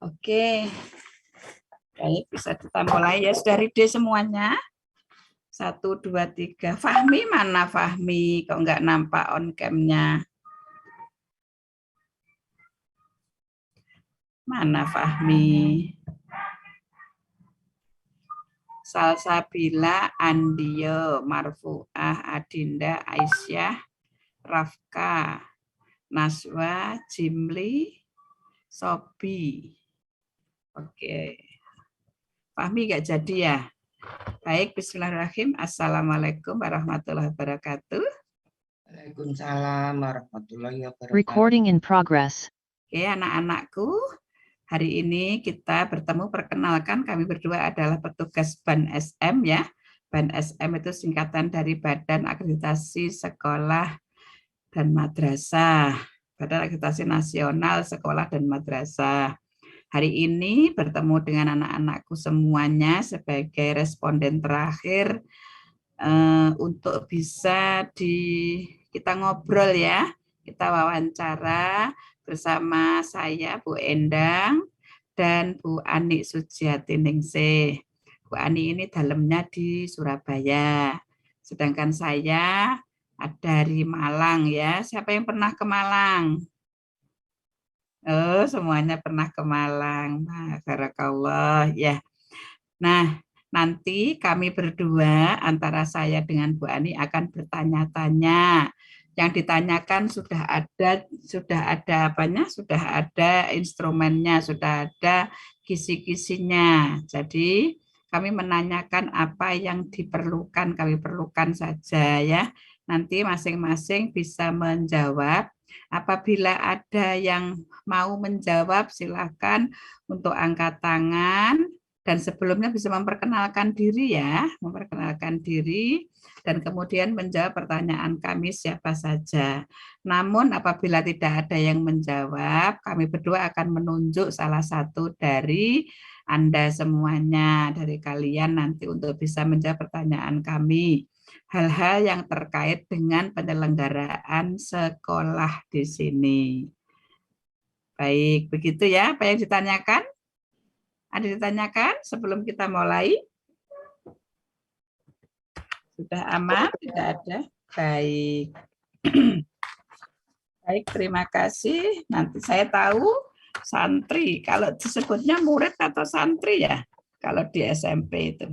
Oke, baik, bisa kita mulai ya. Sudah ready semuanya? 1, 2, 3. Fahmi mana Fahmi? Kok nggak nampak on cam-nya? Mana Fahmi? Salsabila, Andio, Marfuah, Adinda, Aisyah, Rafka, Naswa, Jimli, Sobi. Oke. Fahmi nggak jadi ya? Baik, bismillahirrahmanirrahim. Assalamualaikum warahmatullahi wabarakatuh. Waalaikumsalam warahmatullahi wabarakatuh. Recording in progress. Oke, anak-anakku, hari ini kita bertemu. Perkenalkan, kami berdua adalah petugas BAN SM ya. BAN SM itu singkatan dari Badan Akreditasi Sekolah dan Madrasah. Badan Akreditasi Nasional Sekolah dan Madrasah. Hari ini bertemu dengan anak-anakku semuanya sebagai responden terakhir untuk bisa kita ngobrol ya, kita wawancara bersama saya Bu Endang dan Bu Ani Sujiati Ningsih. Bu Ani ini dalamnya di Surabaya, sedangkan saya dari Malang ya. Siapa yang pernah ke Malang? Oh, semuanya pernah ke Malang. Nah, barakallah ya. Nah, nanti kami berdua antara saya dengan Bu Ani akan bertanya-tanya. Yang ditanyakan sudah ada apanya? Sudah ada instrumennya, sudah ada kisi-kisinya. Jadi, kami menanyakan apa yang diperlukan, kami perlukan saja ya. Nanti masing-masing bisa menjawab. Apabila ada yang mau menjawab, silakan untuk angkat tangan dan sebelumnya bisa memperkenalkan diri ya, memperkenalkan diri dan kemudian menjawab pertanyaan kami siapa saja. Namun apabila tidak ada yang menjawab, kami berdua akan menunjuk salah satu dari Anda semuanya, dari kalian nanti untuk bisa menjawab pertanyaan kami. Hal-hal yang terkait dengan penyelenggaraan sekolah di sini. Baik, begitu ya apa yang ditanyakan? Ada ditanyakan sebelum kita mulai? Sudah aman? Tidak ada? Baik. Baik, terima kasih. Nanti saya tahu santri. Kalau disebutnya murid atau santri ya? Kalau di SMP itu.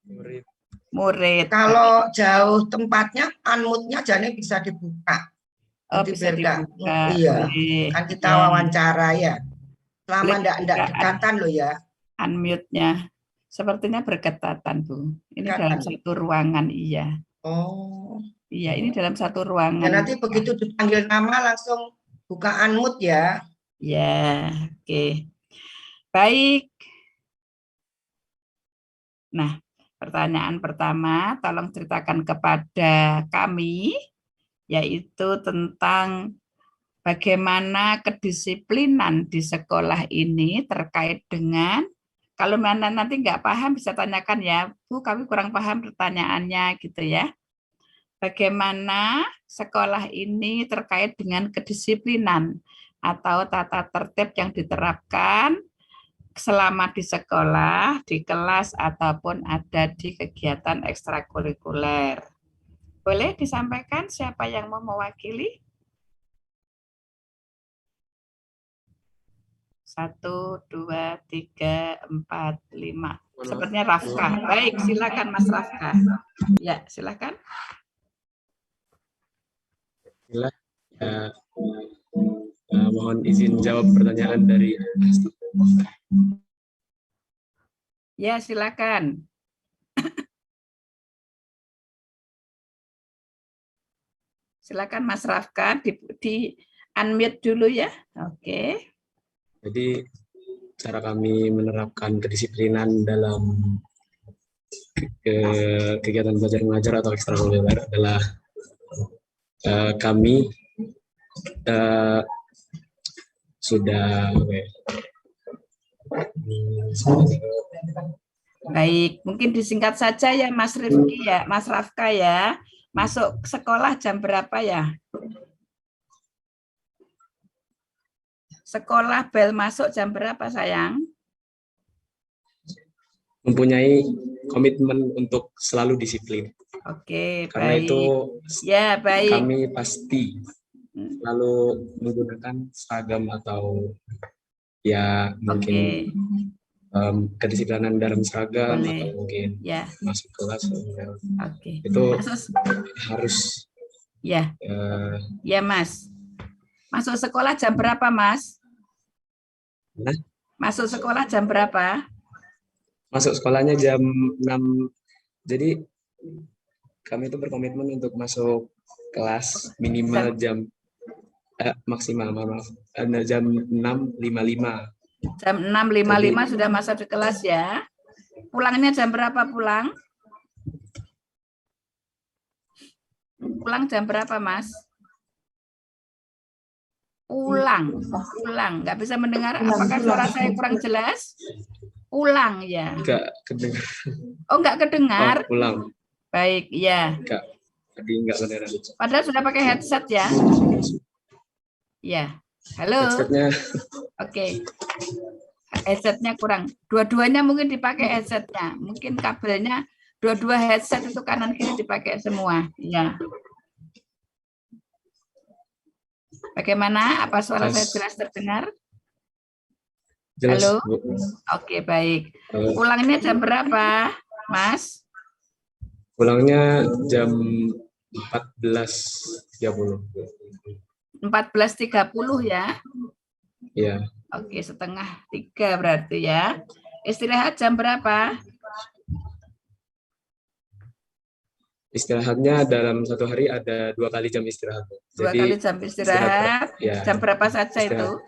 Murid. Murid. Kalau jauh tempatnya, unmute-nya jadi bisa dibuka. Oh, Nanti bisa dibuka. Iya, boleh. kan kita Ya. wawancara ya. Selama Boleh enggak dibuka dekatan loh ya. Unmute-nya. Sepertinya berketatan, Bu. Ini Dekatan. dalam satu ruangan, iya. Oh. Iya, ini dalam satu ruangan. Ya nanti begitu dipanggil nama langsung buka unmute ya. Ya, oke. Baik. Nah, pertanyaan pertama, tolong ceritakan kepada kami, yaitu tentang bagaimana kedisiplinan di sekolah ini terkait dengan, kalau mana nanti nggak paham bisa tanyakan ya, Bu, kami kurang paham pertanyaannya gitu ya. Bagaimana sekolah ini terkait dengan kedisiplinan atau tata tertib yang diterapkan selama di sekolah, di kelas, ataupun ada di kegiatan ekstrakurikuler. Boleh disampaikan siapa yang mau mewakili? 1, 2, 3, 4, 5. Sepertinya Rafka. Baik, silakan Mas Rafka. Ya, silakan. Mohon izin jawab pertanyaan dari Ya, silakan. Silakan Mas Rafka di unmute dulu ya. Oke. Jadi cara kami menerapkan kedisiplinan dalam kegiatan belajar mengajar atau ekstrakurikuler adalah kami sudah baik, mungkin disingkat saja ya Mas Rifki ya, Mas Rafka ya. Masuk sekolah jam berapa ya? sekolah bel masuk jam berapa sayang? Mempunyai komitmen untuk selalu disiplin. Oke, Karena baik. itu Ya, baik. kami pasti selalu menggunakan seragam atau ya mungkin kedisiplinan dalam seragam Boleh. atau mungkin Ya. masuk kelas. Oke. Itu Masuk. harus. Ya. Ya, Mas. Masuk sekolah jam berapa, Mas? Nah, masuk sekolah jam berapa? Masuk sekolahnya jam 6. Jadi kami itu berkomitmen untuk masuk kelas minimal jam maksimal jam 6.55. Jam 6.55 sudah masuk di kelas ya. Pulangnya jam berapa pulang? Pulang jam berapa, Mas? Pulang. Nggak bisa mendengar. Apakah suara saya kurang jelas? Pulang ya. Enggak kedengar. Oh, enggak kedengar. Oh, pulang. Baik, ya. Enggak kedengar. Padahal sudah pakai headset ya. Ya. Halo. Headsetnya. Oke. Headsetnya kurang. Dua-duanya mungkin dipakai headsetnya. Mungkin kabelnya dua-dua headset itu kanan kiri dipakai semua. Ya. Bagaimana? Apa suara saya jelas terdengar? Jelas, halo? Bu. Oke, baik. Pulangnya jam berapa, Mas? Pulangnya jam 14.30. 14.30 ya? Iya. Oke, 2:30 berarti ya. Istirahat jam berapa? Istirahatnya dalam satu hari ada 2 kali jam istirahat. Dua Jadi, kali jam istirahat. ya, jam berapa saja itu?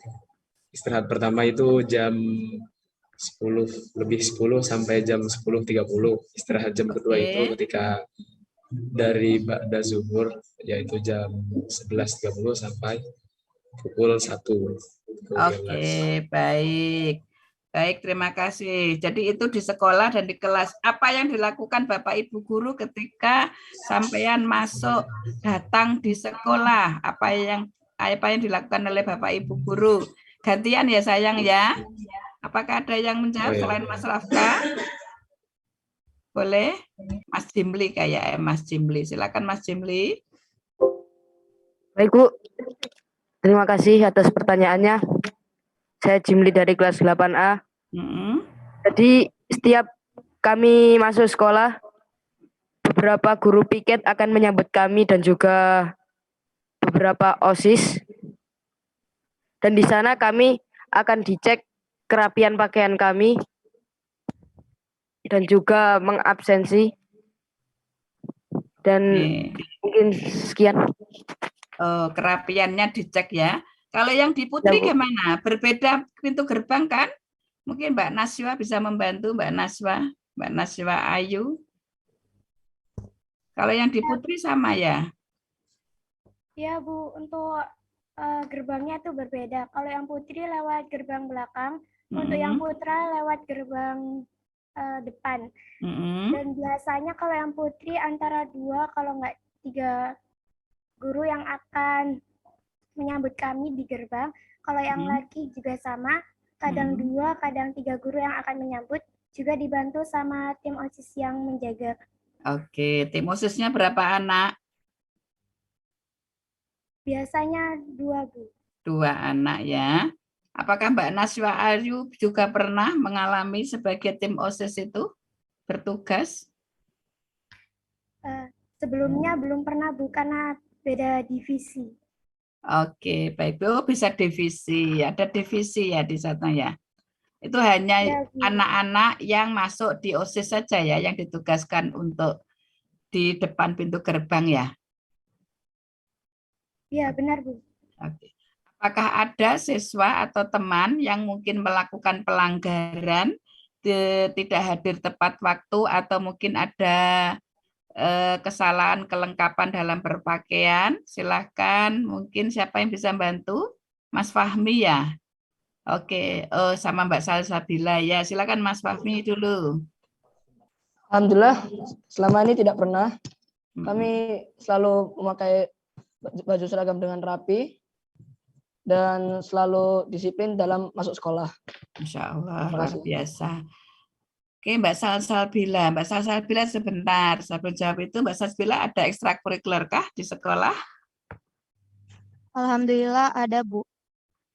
Istirahat pertama itu jam 10 sampai jam 10.30. Istirahat jam kedua itu ketika dari ba'da zuhur, yaitu jam 11.30 sampai pukul 1. Oke, baik. Baik, terima kasih. Jadi itu di sekolah dan di kelas. Apa yang dilakukan Bapak Ibu Guru ketika sampean masuk datang di sekolah? Apa yang dilakukan oleh Bapak Ibu Guru? Gantian ya sayang ya. Apakah ada yang menjawab selain Mas Rafka? Boleh? Mas Jimli kayak Mas Jimli. Silakan Mas Jimli. Baik, Bu. Terima kasih atas pertanyaannya. Saya Jimli dari kelas 8A. Jadi setiap kami masuk sekolah, beberapa guru piket akan menyambut kami dan juga beberapa OSIS. Dan di sana kami akan dicek kerapian pakaian kami dan juga mengabsensi. Dan mungkin sekian. Kerapiannya dicek ya. Kalau yang di Putri gimana? Berbeda pintu gerbang kan? Mungkin Mbak Naswa bisa membantu, Mbak Naswa Ayu. Kalau yang di Putri sama ya? Ya Bu, untuk gerbangnya itu berbeda. Kalau yang Putri lewat gerbang belakang, untuk yang Putra lewat gerbang depan. Dan biasanya kalau yang Putri antara 2 kalau nggak 3 guru yang akan menyambut kami di gerbang. Kalau yang laki juga sama, kadang 2, kadang 3 guru yang akan menyambut, juga dibantu sama tim OSIS yang menjaga. Oke, tim OSISnya berapa anak? Biasanya 2, Bu. 2 anak ya. Apakah Mbak Naswa Ayu juga pernah mengalami sebagai tim OSIS itu bertugas? Sebelumnya belum pernah, Bu, karena beda divisi. Oke, baik. Oh, bisa divisi. Ada divisi ya di sana ya. Itu hanya anak-anak yang masuk di OSIS saja ya, yang ditugaskan untuk di depan pintu gerbang ya? Iya, benar, Bu. Oke. Apakah ada siswa atau teman yang mungkin melakukan pelanggaran, tidak hadir tepat waktu, atau mungkin ada kesalahan kelengkapan dalam berpakaian? Silahkan, mungkin siapa yang bisa bantu? Mas Fahmi ya? Oke, sama Mbak Salsabila ya. Silakan Mas Fahmi dulu. Alhamdulillah, selama ini tidak pernah. Kami selalu memakai baju seragam dengan rapi. dan selalu disiplin dalam masuk sekolah. Masya Allah, Terima luar kasih. biasa. Oke, Mbak Salsabila. Mbak Salsabila sebentar. Sebelum jawab itu, Mbak Salsabila ada ekstrakurikuler kah di sekolah? Alhamdulillah ada, Bu.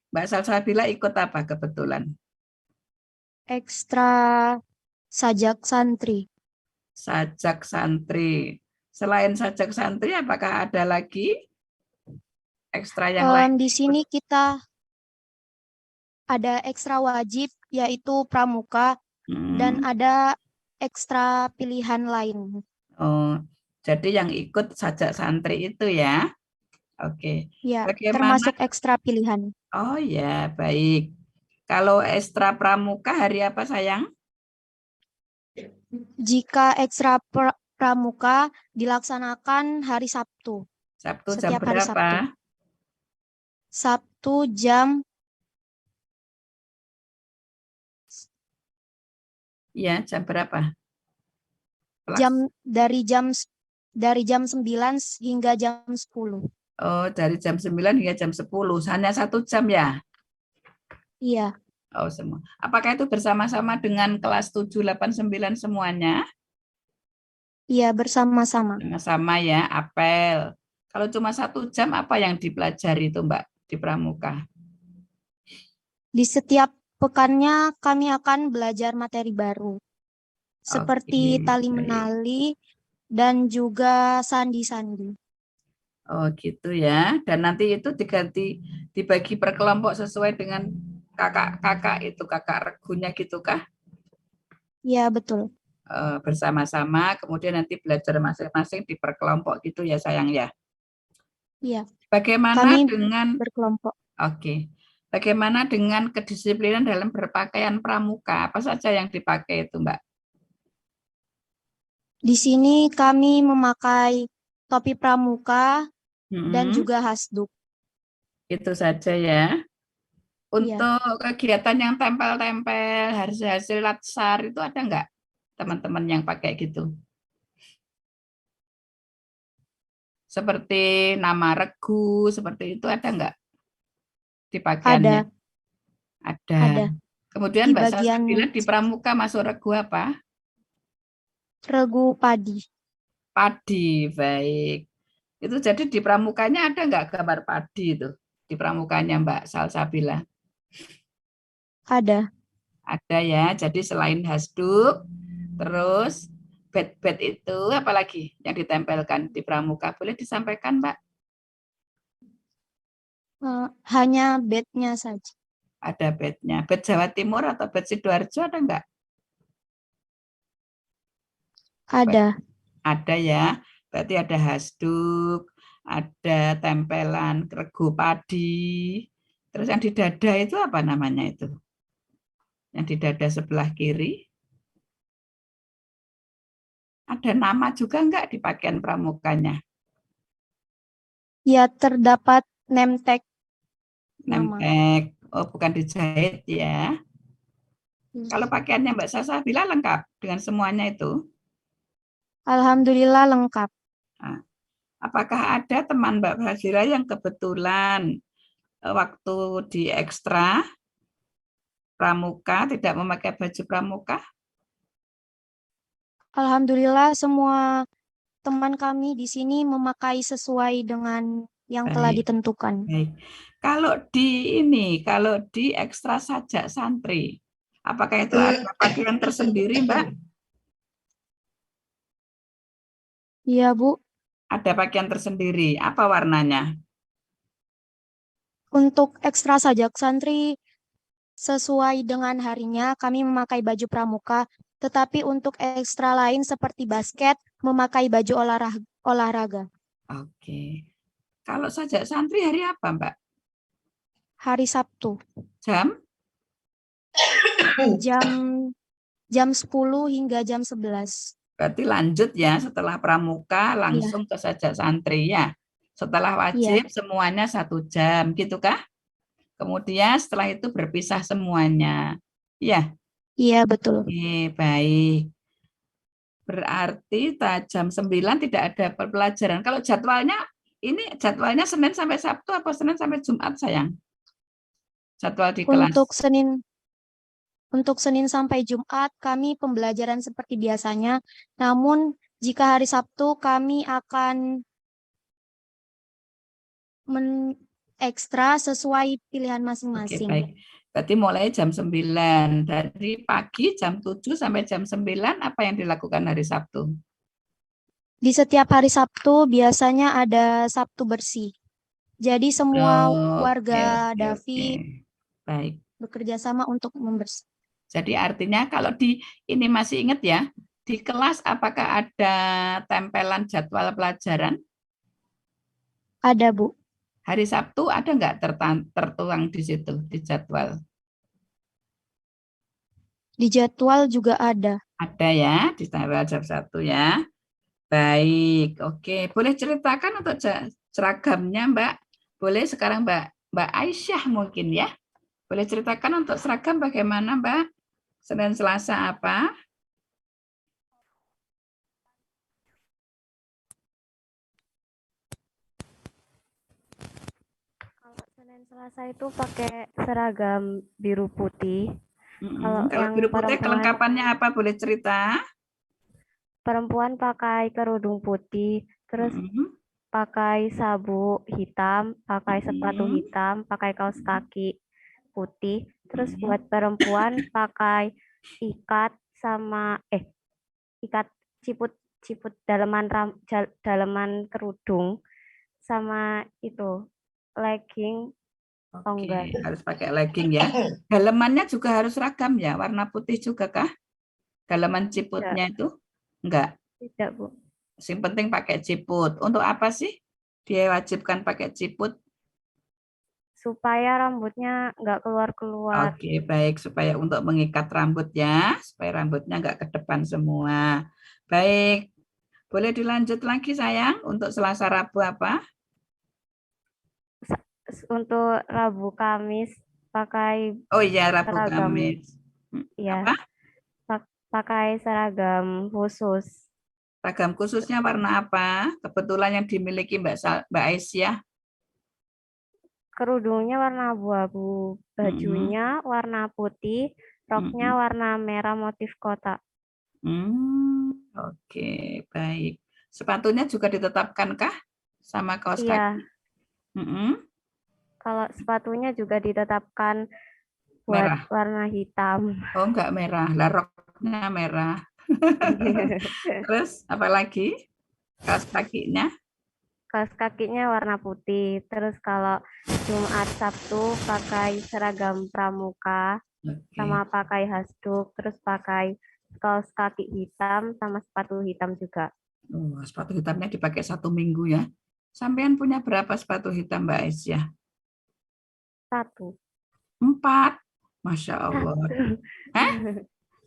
Mbak Salsabila ikut apa kebetulan? Ekstra sajak santri. Sajak santri. Selain sajak santri, apakah ada lagi ekstra yang lain? Di sini kita ada ekstra wajib, yaitu pramuka, dan ada ekstra pilihan lain. Oh, jadi yang ikut sajak santri itu ya? Oke. Ya, Bagaimana? termasuk ekstra pilihan. Oh ya, baik. Kalau ekstra pramuka hari apa sayang? Jika ekstra pramuka dilaksanakan hari Sabtu. Sabtu jam Setiap hari berapa? Sabtu jam Ya, jam berapa? dari jam 9 hingga jam 10. Oh, dari jam 9 hingga jam 10. Hanya 1 jam ya? Iya. Oh, semua. Apakah itu bersama-sama dengan kelas 7, 8, 9 semuanya? Iya, bersama-sama. Sama-sama ya, apel. Kalau cuma 1 jam, apa yang dipelajari itu, Mbak, di pramuka? Di setiap pekannya kami akan belajar materi baru. Seperti Oke, tali baik. menali dan juga sandi-sandi. Oh, gitu ya. Dan nanti itu dibagi per kelompok sesuai dengan kakak-kakak itu, kakak regunya gitu kah? Iya, betul. Bersama-sama, kemudian nanti belajar masing-masing di per kelompok gitu ya sayang ya. Iya. Bagaimana Kami dengan berkelompok. Oke. Bagaimana dengan kedisiplinan dalam berpakaian pramuka? Apa saja yang dipakai itu, Mbak? Di sini kami memakai topi pramuka dan Hmm, juga hasduk. itu saja ya. Untuk kegiatan yang tempel-tempel, hasil-hasil latsar itu ada nggak teman-teman yang pakai gitu? Seperti nama regu, seperti itu ada nggak di pakaiannya? Ada. Kemudian Di Mbak Sasa bagian bilang di pramuka masuk regu apa? regu padi. Padi, baik. Itu jadi di pramukanya ada nggak gambar padi itu? Di pramukanya Mbak Salsabila? Ada. Ada ya, jadi selain hasduk, terus bed-bed itu apalagi yang ditempelkan di pramuka? Boleh disampaikan, Mbak? Hanya bednya saja. Ada bednya. Bed Jawa Timur atau bed Sidoarjo ada nggak? Ada. Ada ya, berarti ada hasduk, ada tempelan regu padi, terus yang di dada itu apa namanya itu? Yang di dada sebelah kiri, ada nama juga enggak di pakaian pramukanya? Ya, terdapat name tag nama. Nemtek, oh bukan dijahit ya. Kalau pakaiannya Mbak Sasa bila lengkap dengan semuanya itu? Alhamdulillah lengkap. Nah, apakah ada teman Mbak Fazira yang kebetulan waktu di ekstra pramuka tidak memakai baju pramuka? Alhamdulillah semua teman kami di sini memakai sesuai dengan yang telah Baik. ditentukan. Baik. Kalau di ekstra sajak santri, apakah itu ada pakaian tersendiri, Mbak? Iya, Bu. Ada pakaian tersendiri. Apa warnanya? Untuk ekstra sajak santri sesuai dengan harinya kami memakai baju pramuka, tetapi untuk ekstra lain seperti basket memakai baju olahraga. Oke. Kalau sajak santri hari apa, Mbak? Hari Sabtu. Jam? Jam 10 hingga jam 11. Berarti lanjut ya, setelah pramuka langsung ke sajak santri ya. Setelah wajib semuanya 1 jam, gitu kah? Kemudian setelah itu berpisah semuanya. Ya. Iya, betul. Oke, baik. Berarti jam 9 tidak ada pelajaran. Kalau jadwalnya, ini jadwalnya Senin sampai Sabtu apa Senin sampai Jumat, sayang? jadwal di kelas? Untuk Senin sampai Jumat kami pembelajaran seperti biasanya, namun jika hari Sabtu kami akan ekstra sesuai pilihan Oke, masing-masing. baik. Berarti mulai jam 9. Dari pagi jam 7 sampai jam 9 apa yang dilakukan hari Sabtu? Di setiap hari Sabtu biasanya ada Sabtu bersih. Jadi semua warga David baik. bekerja sama untuk membersih. Jadi artinya kalau ini masih ingat ya, di kelas apakah ada tempelan jadwal pelajaran? Ada, Bu. Hari Sabtu ada nggak tertuang di situ, di jadwal? Di jadwal juga ada. Ada ya, di tanggal jam 1 ya. Baik, oke. Boleh ceritakan untuk seragamnya, Mbak? Boleh sekarang Mbak Aisyah mungkin ya? Boleh ceritakan untuk seragam bagaimana, Mbak? Senin Selasa apa? Kalau Senin Selasa itu pakai seragam biru putih. Kalau biru putih kelengkapannya apa? Boleh cerita? Perempuan pakai kerudung putih, terus pakai sabuk hitam, pakai sepatu hitam, pakai kaos kaki putih. Terus buat perempuan pakai ikat ciput daleman kerudung sama itu legging. Oke, harus pakai legging ya. Dalemannya juga harus seragam ya, warna putih juga kah? Daleman ciputnya itu? Enggak. Tidak, Bu. Yang penting pakai ciput. Untuk apa sih dia wajibkan pakai ciput? Supaya rambutnya nggak keluar-keluar. Oke, baik. Supaya untuk mengikat rambut ya, supaya rambutnya nggak ke depan semua. Baik. Boleh dilanjut lagi sayang, untuk Selasa Rabu apa? Untuk Rabu Kamis pakai Rabu seragam. Kamis. Iya. Apa? Pakai seragam khusus. Seragam khususnya warna apa? Kebetulan yang dimiliki Mbak Aisyah. Kerudungnya warna abu-abu, bajunya warna putih, roknya warna merah motif kotak. Oke, baik. Sepatunya juga ditetapkankah sama kaos kaki? Kalau sepatunya juga ditetapkan buat merah. Warna hitam. Oh, enggak merah. Lah roknya merah. Terus apa lagi? Kaos kakinya? Kaos kakinya warna putih. Terus kalau Jumat Sabtu pakai seragam pramuka, sama pakai hasduk, terus pakai kaos kaki hitam sama sepatu hitam juga. Sepatu hitamnya dipakai 1 minggu ya. Sampean punya berapa sepatu hitam Mbak Aisyah? 1. 4. Masya Allah.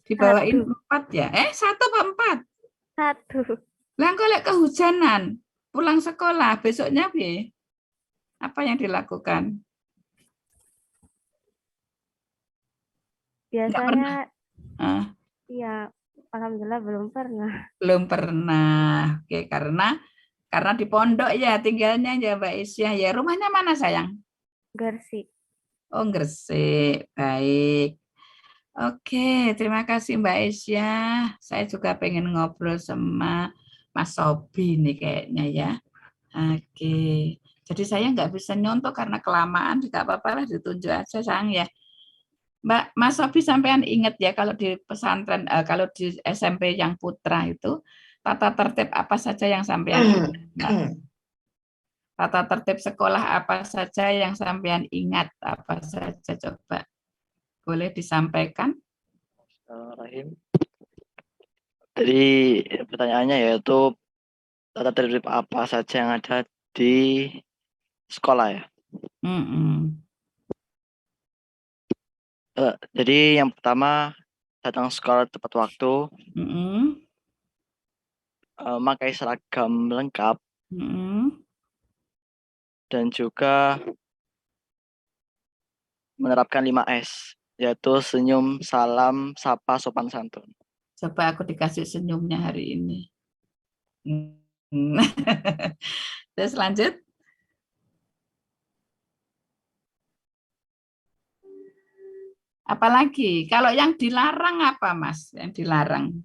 Dibawain 4 ya? 1 apa 4? 1. Lah kok lek kehujanan, pulang sekolah besoknya apa yang dilakukan? Biasanya iya, alhamdulillah belum pernah. Belum pernah. Oke, karena di pondok ya tinggalnya ya Mbak Aisyah ya. Rumahnya mana sayang? Gresik. Oh, Gresik. Baik. Oke, terima kasih Mbak Aisyah. Saya juga pengen ngobrol sama Mas Sobi nih kayaknya ya. Oke. Jadi saya nggak bisa nyontok karena kelamaan, tidak apa-apa lah ditunjuk aja sayang ya. Mas Sobi sampean ingat ya kalau di pesantren, kalau di SMP yang putra itu tata tertib apa saja yang sampean ingat? Tata tertib sekolah apa saja yang sampean ingat? Apa saja coba? Boleh disampaikan? Jadi pertanyaannya yaitu tata tertib apa saja yang ada di sekolah ya? Jadi yang pertama datang sekolah tepat waktu, pakai seragam lengkap, dan juga menerapkan 5S, yaitu senyum, salam, sapa, sopan santun. Coba aku dikasih senyumnya hari ini. Terus lanjut. Apalagi kalau yang dilarang apa, Mas? Yang dilarang?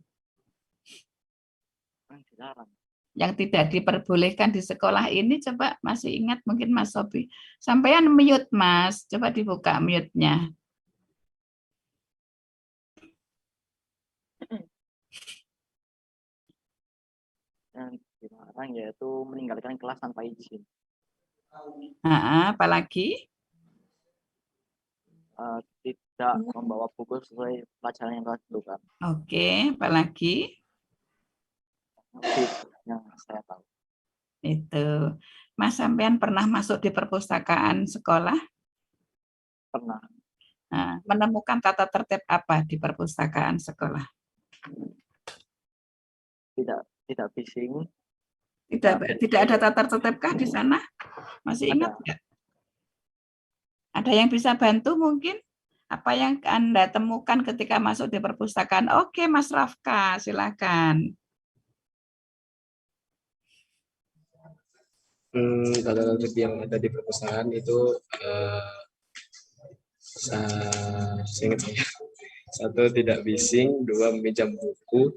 Yang dilarang. Yang tidak diperbolehkan di sekolah ini, coba masih ingat mungkin Mas Sobi. Sampean mute, Mas. Coba dibuka mute-nya. Yang dilarang yaitu meninggalkan kelas tanpa izin. Apalagi? Tidak membawa buku sesuai pelajaran yang telah ditentukan. Oke, apalagi? Yang saya tahu. Itu. Mas sampean pernah masuk di perpustakaan sekolah? Pernah. Nah, menemukan tata tertib apa di perpustakaan sekolah? Tidak bising. Tidak ada tata tertibkah di sana? Masih ingat nggak? Ada yang bisa bantu mungkin? Apa yang Anda temukan ketika masuk di perpustakaan? Oke, Mas Rafka, silakan. Tata tertib yang ada di perpustakaan itu seingat saya, 1 tidak bising, 2 meminjam buku.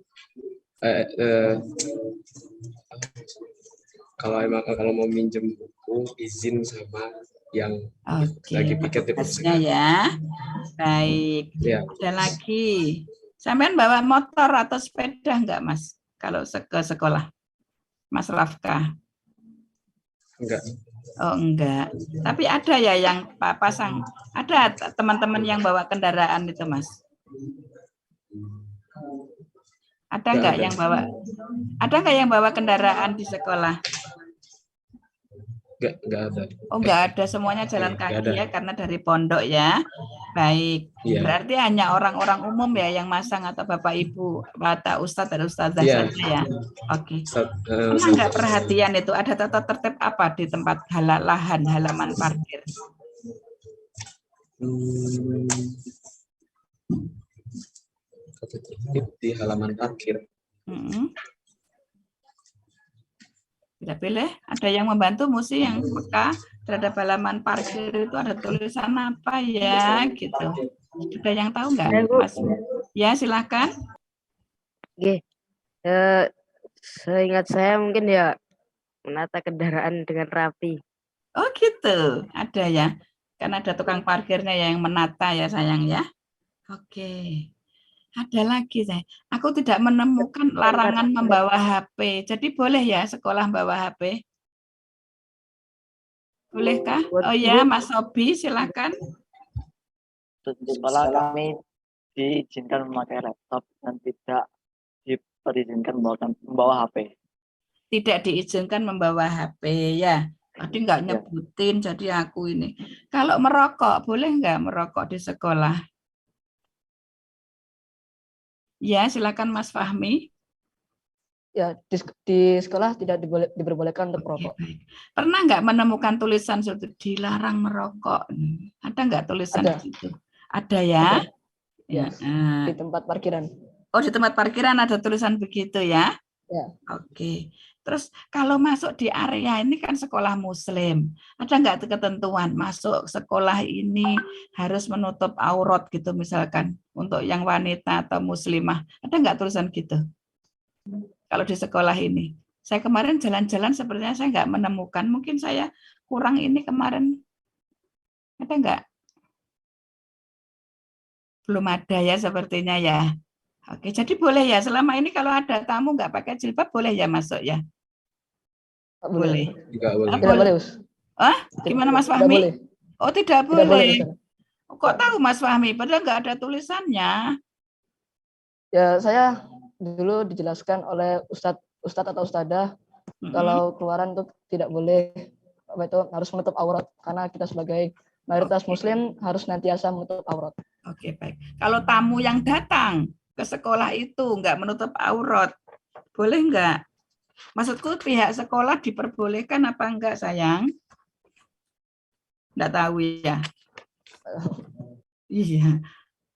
Kalau mau minjem buku izin sama yang lagi piket di perpustakaan. Ya, baik. Ya. Ada lagi. Sampean bawa motor atau sepeda enggak, Mas? Kalau ke sekolah, Mas Rafka? Enggak. Oh, enggak. Tapi ada ya yang pasang. Ada teman-teman yang bawa kendaraan itu, Mas? Ada enggak yang bawa? Ada enggak yang bawa kendaraan di sekolah? Enggak ada. Oh, enggak ada, semuanya jalan kaki ya, karena dari pondok ya. Baik. Ya. Berarti hanya orang-orang umum ya yang masang atau Bapak Ibu, atau Ustadz dan Ustadzah saja ya. Oke. Pernah enggak perhatian itu ada tata tertib apa di tempat halaman parkir? Tata tertib di halaman parkir. Tidak boleh. Ada yang membantu mesti yang peka terhadap halaman parkir itu ada tulisan apa ya gitu. Ada yang tahu nggak, Mas? Ya, silakan. Oke. Seingat saya mungkin ya menata kendaraan dengan rapi. Oh gitu, ada ya. Karena ada tukang parkirnya yang menata ya sayang ya. Oke. Ada lagi saya. Aku tidak menemukan larangan membawa HP. Jadi boleh ya sekolah membawa HP? Bolehkah? Oh ya, Mas Sobi, silakan. Di sekolah kami diizinkan memakai laptop dan tidak diizinkan membawa HP. Tidak diizinkan membawa HP ya. Tadi nggak nyebutin, jadi aku ini. Kalau merokok, boleh nggak merokok di sekolah? Ya, silakan Mas Fahmi. Ya, di sekolah tidak diperbolehkan untuk merokok. Baik. Pernah nggak menemukan tulisan itu dilarang merokok? Ada nggak tulisan itu? Ada ya? Ada. Ya. Di tempat parkiran. Oh, di tempat parkiran ada tulisan begitu ya? Ya. Oke. Terus kalau masuk di area ini kan sekolah Muslim, ada nggak ketentuan masuk sekolah ini harus menutup aurat gitu misalkan untuk yang wanita atau muslimah? Ada nggak tulisan gitu? Kalau di sekolah ini, saya kemarin jalan-jalan sepertinya saya nggak menemukan. Mungkin saya kurang ini kemarin. Ada nggak? Belum ada ya sepertinya ya. Oke, jadi boleh ya. Selama ini kalau ada tamu nggak pakai jilbab boleh ya masuk ya? Boleh. Tidak boleh. Tidak boleh, Us. Gimana Mas Fahmi? Boleh. Oh, tidak boleh. boleh. Kok tahu Mas Fahmi? Padahal nggak ada tulisannya. Ya, saya dulu dijelaskan oleh ustadz atau ustadzah kalau keluaran itu tidak boleh, itu harus menutup aurat karena kita sebagai mayoritas Muslim harus nantiasa menutup aurat. Oke, baik. Kalau tamu yang datang ke sekolah itu nggak menutup aurat, boleh nggak? Maksudku pihak sekolah diperbolehkan apa enggak, sayang? Nggak tahu ya. Iya.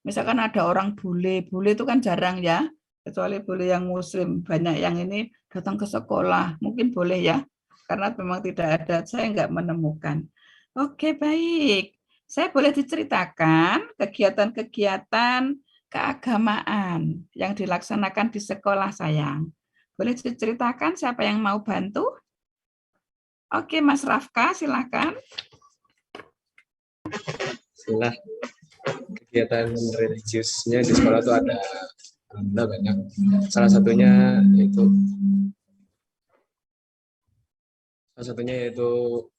Misalkan ada orang bule itu kan jarang ya, kecuali bule yang Muslim. Banyak yang ini datang ke sekolah, mungkin boleh ya, karena memang tidak ada, saya nggak menemukan. Oke, baik. Saya boleh diceritakan kegiatan-kegiatan keagamaan yang dilaksanakan di sekolah sayang. Boleh diceritakan siapa yang mau bantu? Oke, Mas Rafka, silakan. Setelah kegiatan religiusnya di sekolah itu ada banyak. Salah satunya yaitu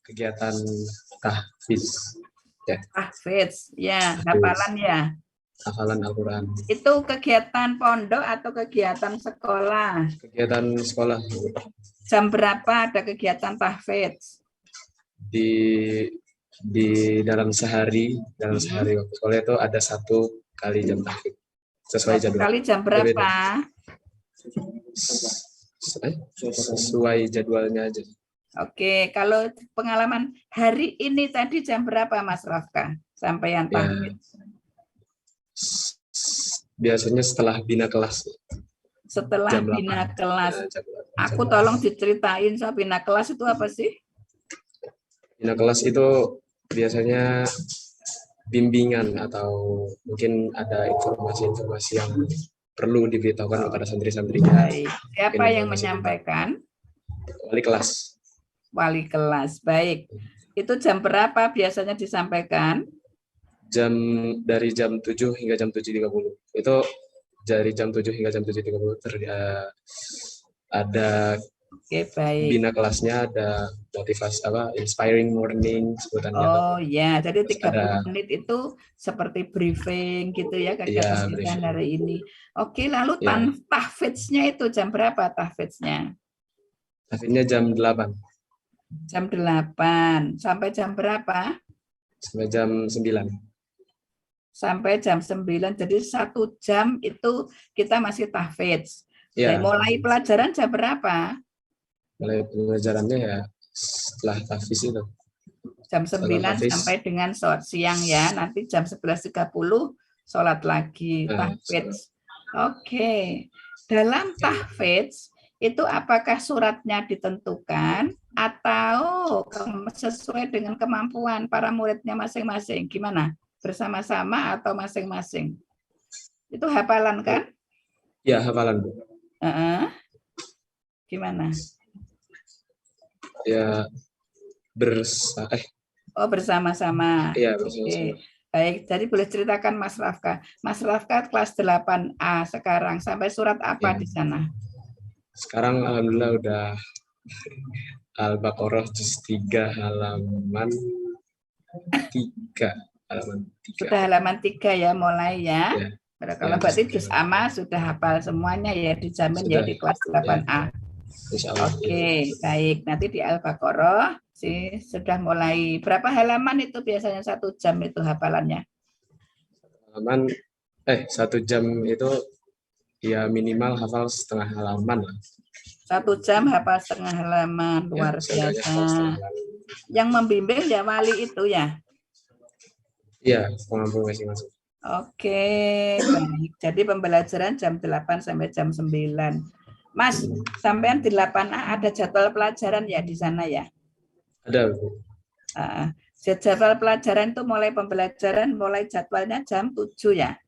kegiatan tahfiz. Ya. Tahfiz, ya, hafalan ya. Hafalan Al-Quran. Itu kegiatan pondok atau kegiatan sekolah? Kegiatan sekolah. Jam berapa ada kegiatan tahfiz? Di dalam sehari waktu sekolah itu ada 1 kali jam tahfiz sesuai jadwal. Kali jam berapa? Sesuai jadwalnya aja. Oke, kalau pengalaman hari ini tadi jam berapa Mas Rafka? Sampaian tahfiz? Biasanya setelah bina kelas. Setelah Jam bina 8. kelas. Jam Aku 8. tolong diceritain soal bina kelas itu apa sih? Bina kelas itu biasanya bimbingan atau mungkin ada informasi-informasi yang perlu diberitahukan kepada santri-santrinya. Baik. Siapa yang menyampaikan? Wali kelas. Wali kelas. Baik. Itu jam berapa biasanya disampaikan? Dari jam 7 hingga jam 7.30. Itu dari jam 7 hingga jam 7.30 ada baik. Bina kelasnya, ada motivasi inspiring morning sebutannya. Oh ya, jadi 30 menit itu seperti briefing gitu ya kegiatan kita hari ini. Oke, lalu tahfidznya itu jam berapa tahfidznya? Tahfidznya jam 8. Jam 8 sampai jam berapa? Sampai jam 9. Sampai jam 9, jadi 1 jam itu kita masih tahfidz. Mulai pelajaran jam berapa? Mulai pelajarannya ya setelah tahfiz itu. Jam 9 sampai dengan siang ya, nanti jam 11.30 sholat lagi, tahfidz. Oke, dalam tahfidz itu apakah suratnya ditentukan atau sesuai dengan kemampuan para muridnya masing-masing? Gimana? Bersama-sama atau masing-masing? Itu hafalan kan? Ya, hafalan, Bu. Gimana? Ya, bersama-sama. Iya, bersama-sama. Oke. Baik, jadi boleh ceritakan Mas Rafka. Mas Rafka kelas 8A sekarang, sampai surat apa di sana? Sekarang alhamdulillah udah Al-Baqarah juz 3 halaman 3. Sudah halaman 3 ya mulai ya. Kalau berarti juz amma sudah hafal semuanya ya, dijamin sudah. Ya di kelas 8A. Oke, baik. Nanti di Al-Baqarah sudah mulai berapa halaman itu biasanya 1 jam itu hafalannya? 1 jam itu ya minimal hafal setengah halaman lah. 1 jam hafal setengah halaman, luar biasa. Yang membimbing ya wali itu ya? Iya, pengampu masing-masing. Oke, baik. Jadi pembelajaran jam 8 sampai jam 9. Mas, sampean di 8A ada jadwal pelajaran ya di sana ya? Ada, Bu. Jadwal pelajaran itu mulai pembelajaran, mulai jadwalnya jam 7 ya?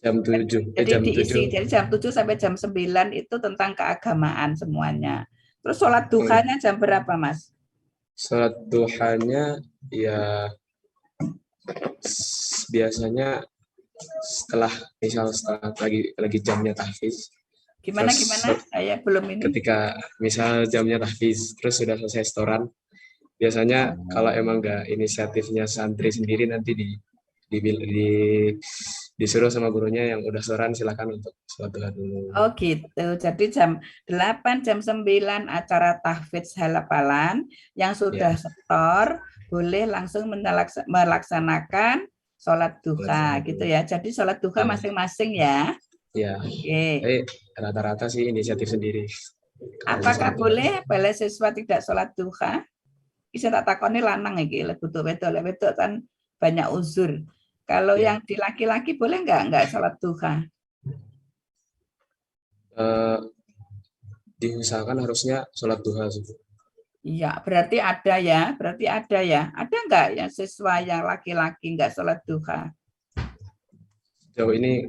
Jam 7. Jadi diisi, jadi jam 7 sampai jam 9 itu tentang keagamaan semuanya. Terus sholat duhanya jam berapa, Mas? Sholat duhanya ya biasanya setelah lagi jamnya tahfiz. Gimana? Saya belum ini. Ketika misal jamnya tahfiz, terus sudah selesai setoran, biasanya kalau emang nggak inisiatifnya santri sendiri nanti disuruh sama gurunya yang udah setoran silakan untuk sholat duha dulu. Oh gitu. Jadi jam 8, jam 9 acara tahfiz hafalan yang sudah setor boleh langsung melaksanakan sholat duha gitu ya. Jadi sholat duha masing-masing ya. Ya. Oke. Rata-rata sih inisiatif sendiri. Apakah boleh bila siswa tidak sholat duha? Bisa tak takoni lanang iki butuh wedok kan banyak uzur. Kalau yang di laki-laki boleh nggak sholat duha? Diusahakan harusnya sholat duha. Iya, berarti ada ya. Berarti ada ya. Ada nggak yang siswa yang laki-laki nggak sholat duha? Sejauh ini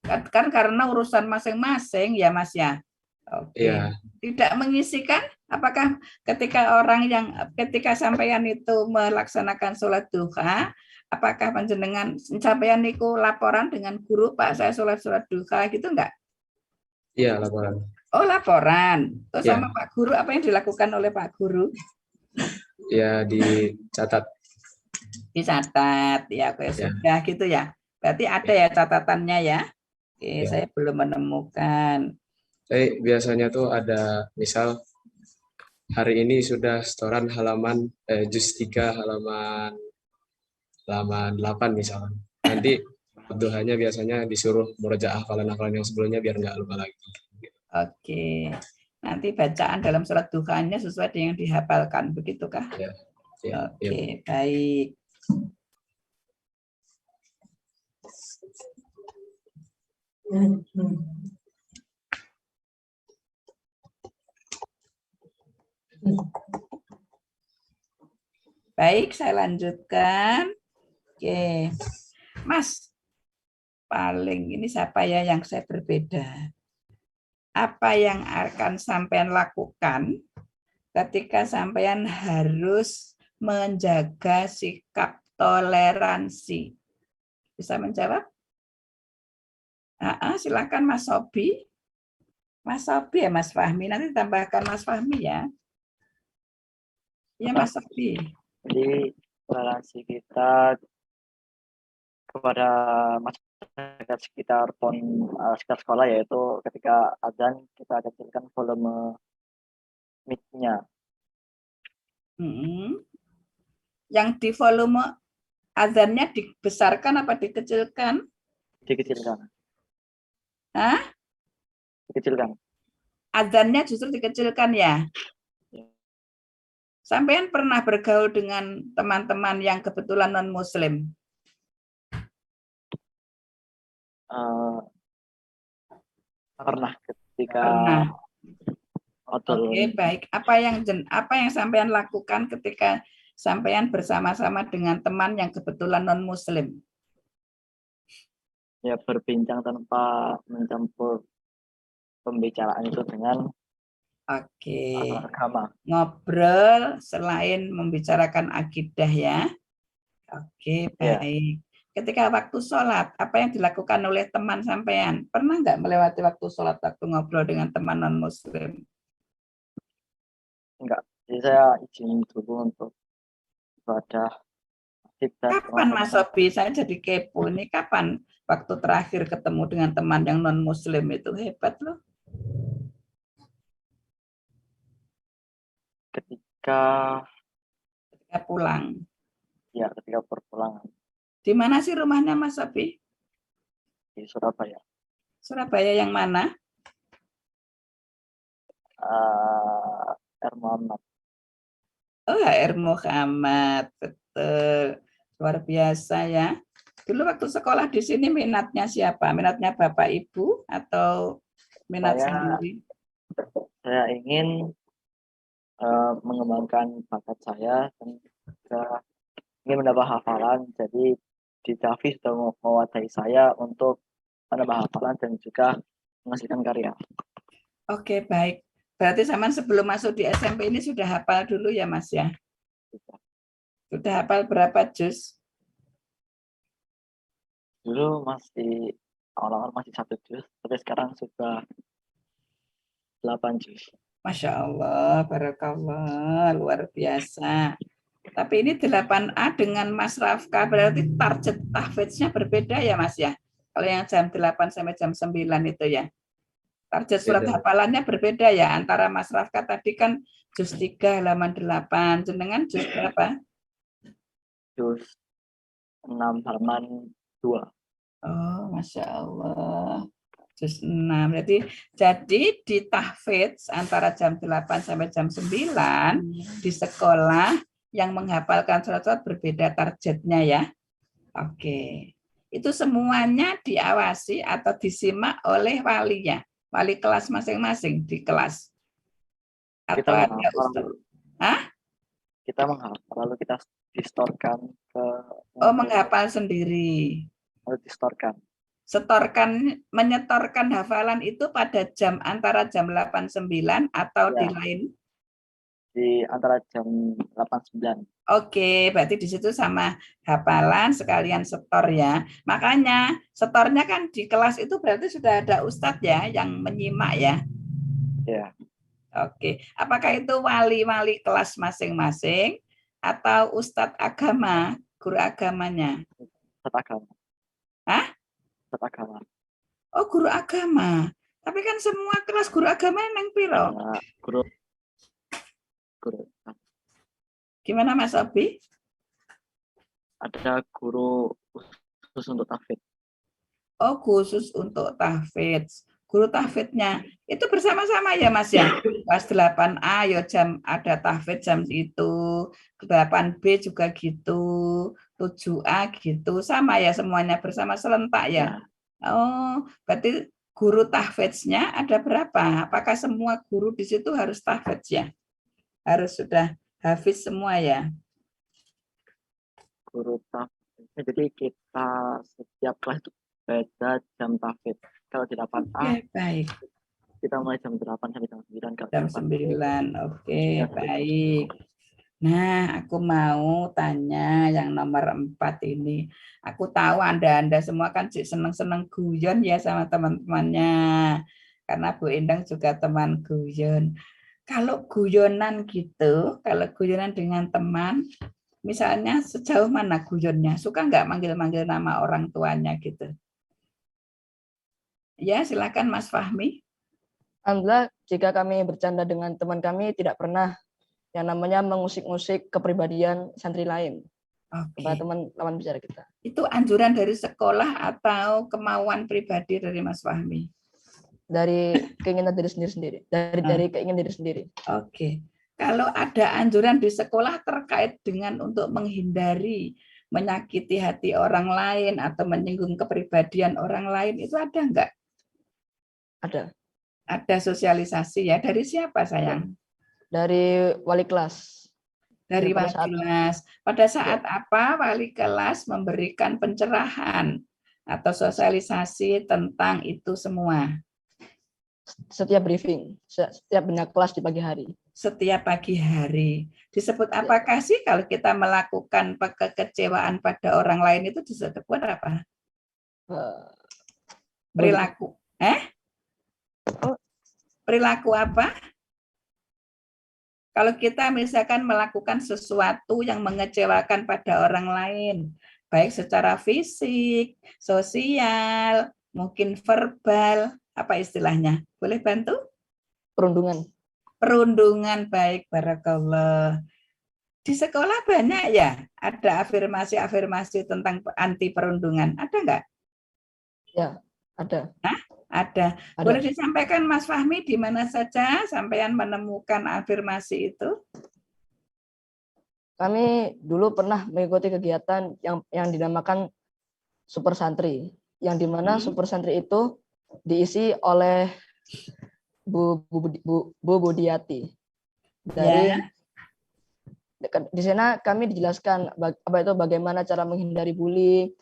Kan karena urusan masing-masing ya Mas ya. Oke. ya Tidak mengisikan? Apakah ketika orang yang ketika sampean itu melaksanakan sholat duha, apakah panjenengan sampean niku laporan dengan guru, Pak saya sholat duha gitu enggak? iya laporan. Oh laporan. Terus Ya. sama Pak Guru apa yang dilakukan oleh Pak Guru? Ya dicatat. Dicatat ya, oke Ya. sudah gitu ya. Berarti ada ya catatannya ya. Oke, Ya. saya belum menemukan. Tapi biasanya tuh ada misal hari ini sudah setoran halaman juz 3 halaman 8 misalkan. Nanti duhanya biasanya disuruh murojaah hafalan-hafalan yang sebelumnya biar nggak lupa lagi. Oke. Nanti bacaan dalam surat duhanya sesuai dengan yang dihafalkan, begitukah? Ya. Ya. Oke, baik. Baik, saya lanjutkan. Oke. Mas, paling ini siapa ya yang saya berbeda? Apa yang akan sampean lakukan ketika sampean harus menjaga sikap toleransi? Bisa menjawab? Silakan Mas Sobi. Mas Sobi ya Mas Fahmi. Nanti tambahkan Mas Fahmi ya. Ya Mas Sobi. Jadi toleransi kita kepada masyarakat sekitar sekitar sekolah, yaitu ketika azan kita kecilkan volume mic-nya. Yang di volume azannya dibesarkan apa dikecilkan? Dikecilkan. Hah? Dikecilkan. Azannya justru dikecilkan ya? Sampean pernah bergaul dengan teman-teman yang kebetulan non-muslim? Pernah ketika Pernah. Oke, baik. Apa yang sampean lakukan ketika sampean bersama-sama dengan teman yang kebetulan non-muslim? Ya, berbincang tanpa mencampur pembicaraan itu dengan agama. Ngobrol selain membicarakan akidah ya. Oke, baik. Ketika waktu sholat, apa yang dilakukan oleh teman sampean? Pernah nggak melewati waktu sholat waktu ngobrol dengan teman non-muslim? Enggak. Jadi saya izin dulu untuk ibadah. Kapan Mas Sobi? Saya jadi kepo. Ini kapan waktu terakhir ketemu dengan teman yang non-muslim itu? Hebat loh. Ketika pulang. Ya, ketika perpulangan. Di mana sih rumahnya Mas Sobi? Di Surabaya. Surabaya yang mana? R. Muhammad. Oh, HR Muhammad, betul. Luar biasa ya. Dulu waktu sekolah di sini minatnya siapa? Minatnya Bapak Ibu atau minat sendiri? Saya ingin mengembangkan bakat saya dan juga ingin menambah hafalan. Jadi di Javi sudah mewadahi saya untuk menambah hafalan dan juga menghasilkan karya. Oke, baik. Berarti zaman sebelum masuk di SMP ini sudah hafal dulu ya Mas ya? Sudah hafal berapa juz? Dulu masih awal-awal masih 1 juz, tapi sekarang sudah 8 juz. Masya Allah, barakallah, luar biasa. Tapi ini 8A dengan Mas Rafka, berarti target tahfidznya berbeda ya Mas ya? Kalau yang jam 8 sampai jam 9 itu ya? Target surat hafalannya berbeda ya? Antara Mas Rafka tadi kan juz 3 halaman 8, jenengan juz berapa? Juz 6 halaman 2. Oh, Masya Allah. Juz 6. Jadi di tahfidz antara jam 8 sampai jam 9 di sekolah yang menghafalkan surat-surat berbeda targetnya ya. Oke. Itu semuanya diawasi atau disimak oleh walinya, wali kelas masing-masing di kelas. Kita Atau ada menghafal, Ustaz? Hah? kita menghafal lalu kita distorkan ke Oh, menghafal sendiri. lalu distorkan. Setorkan, menyetorkan hafalan itu pada jam antara jam 8.9 atau di Ya, lain? di antara jam 8-9. Oke, berarti di situ sama hafalan sekalian setor ya. Makanya setornya kan di kelas itu berarti sudah ada ustadz ya yang menyimak ya. Ya, Oke, apakah itu wali-wali kelas masing-masing atau ustadz agama, guru agamanya? Ustadz agama. Hah? Ustadz agama. Oh, guru agama. Tapi kan semua kelas guru agama neng piro. Ada guru. Gimana Mas Obi? Ada guru khusus untuk tahfidz. Oh, khusus untuk tahfidz. Guru tahfidznya itu bersama-sama ya Mas ya. Kelas 8A ya jam ada tahfidz jam itu, 8B juga gitu, 7A gitu, sama ya semuanya bersama serentak ya. Oh, berarti guru tahfidznya ada berapa? Apakah semua guru di situ harus tahfidz ya? Harus sudah hafiz semua ya? Guru tahfidznya, jadi kita setiap kelas itu beda jam tahfidz. Kalau di 8A, Oke, baik. kita mulai jam 8 sampai jam 9. Kalau Jam 9, oke, baik. Nah, aku mau tanya yang nomor 4 ini. Aku tahu Anda semua kan seneng-seneng guyon ya sama teman-temannya. Karena Bu Endang juga teman guyon. Kalau guyonan gitu, kalau guyonan dengan teman, misalnya sejauh mana guyonnya? Suka nggak manggil-manggil nama orang tuanya gitu? Ya, silakan Mas Fahmi. Alhamdulillah, jika kami bercanda dengan teman kami tidak pernah yang namanya mengusik-usik kepribadian santri lain. Kepada teman lawan bicara kita. Itu anjuran dari sekolah atau kemauan pribadi dari Mas Fahmi? Dari keinginan diri sendiri. Dari keinginan diri sendiri. Oke. Kalau ada anjuran di sekolah terkait dengan untuk menghindari menyakiti hati orang lain atau menyinggung kepribadian orang lain, itu ada enggak? Ada. Ada sosialisasi ya. Dari siapa sayang? Dari wali kelas. Dari wali kelas. Pada saat apa wali kelas memberikan pencerahan atau sosialisasi tentang itu semua? Setiap briefing, setiap benak kelas di pagi hari. Setiap pagi hari. Disebut apakah sih kalau kita melakukan kekecewaan pada orang lain itu disebut apa? Perilaku. Perilaku apa? Kalau kita misalkan melakukan sesuatu yang mengecewakan pada orang lain, baik secara fisik, sosial, mungkin verbal, apa istilahnya? Boleh bantu? Perundungan. Perundungan, baik, barakallah. Di sekolah banyak ya, ada afirmasi-afirmasi tentang anti perundungan. Ada nggak? Ya, ada. Hah? Ada. Boleh disampaikan Mas Fahmi di mana saja sampean menemukan afirmasi itu? Kami dulu pernah mengikuti kegiatan yang dinamakan Super Santri, yang dimana Super Santri itu diisi oleh Bu Budiati. Dari di sana kami dijelaskan apa itu bagaimana cara menghindari bully,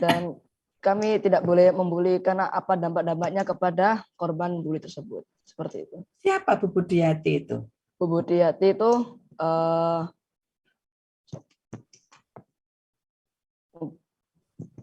dan kami tidak boleh membuli karena apa dampak-dampaknya kepada korban bully tersebut. Seperti itu. Siapa Bu Budiati itu? Bu Budiati itu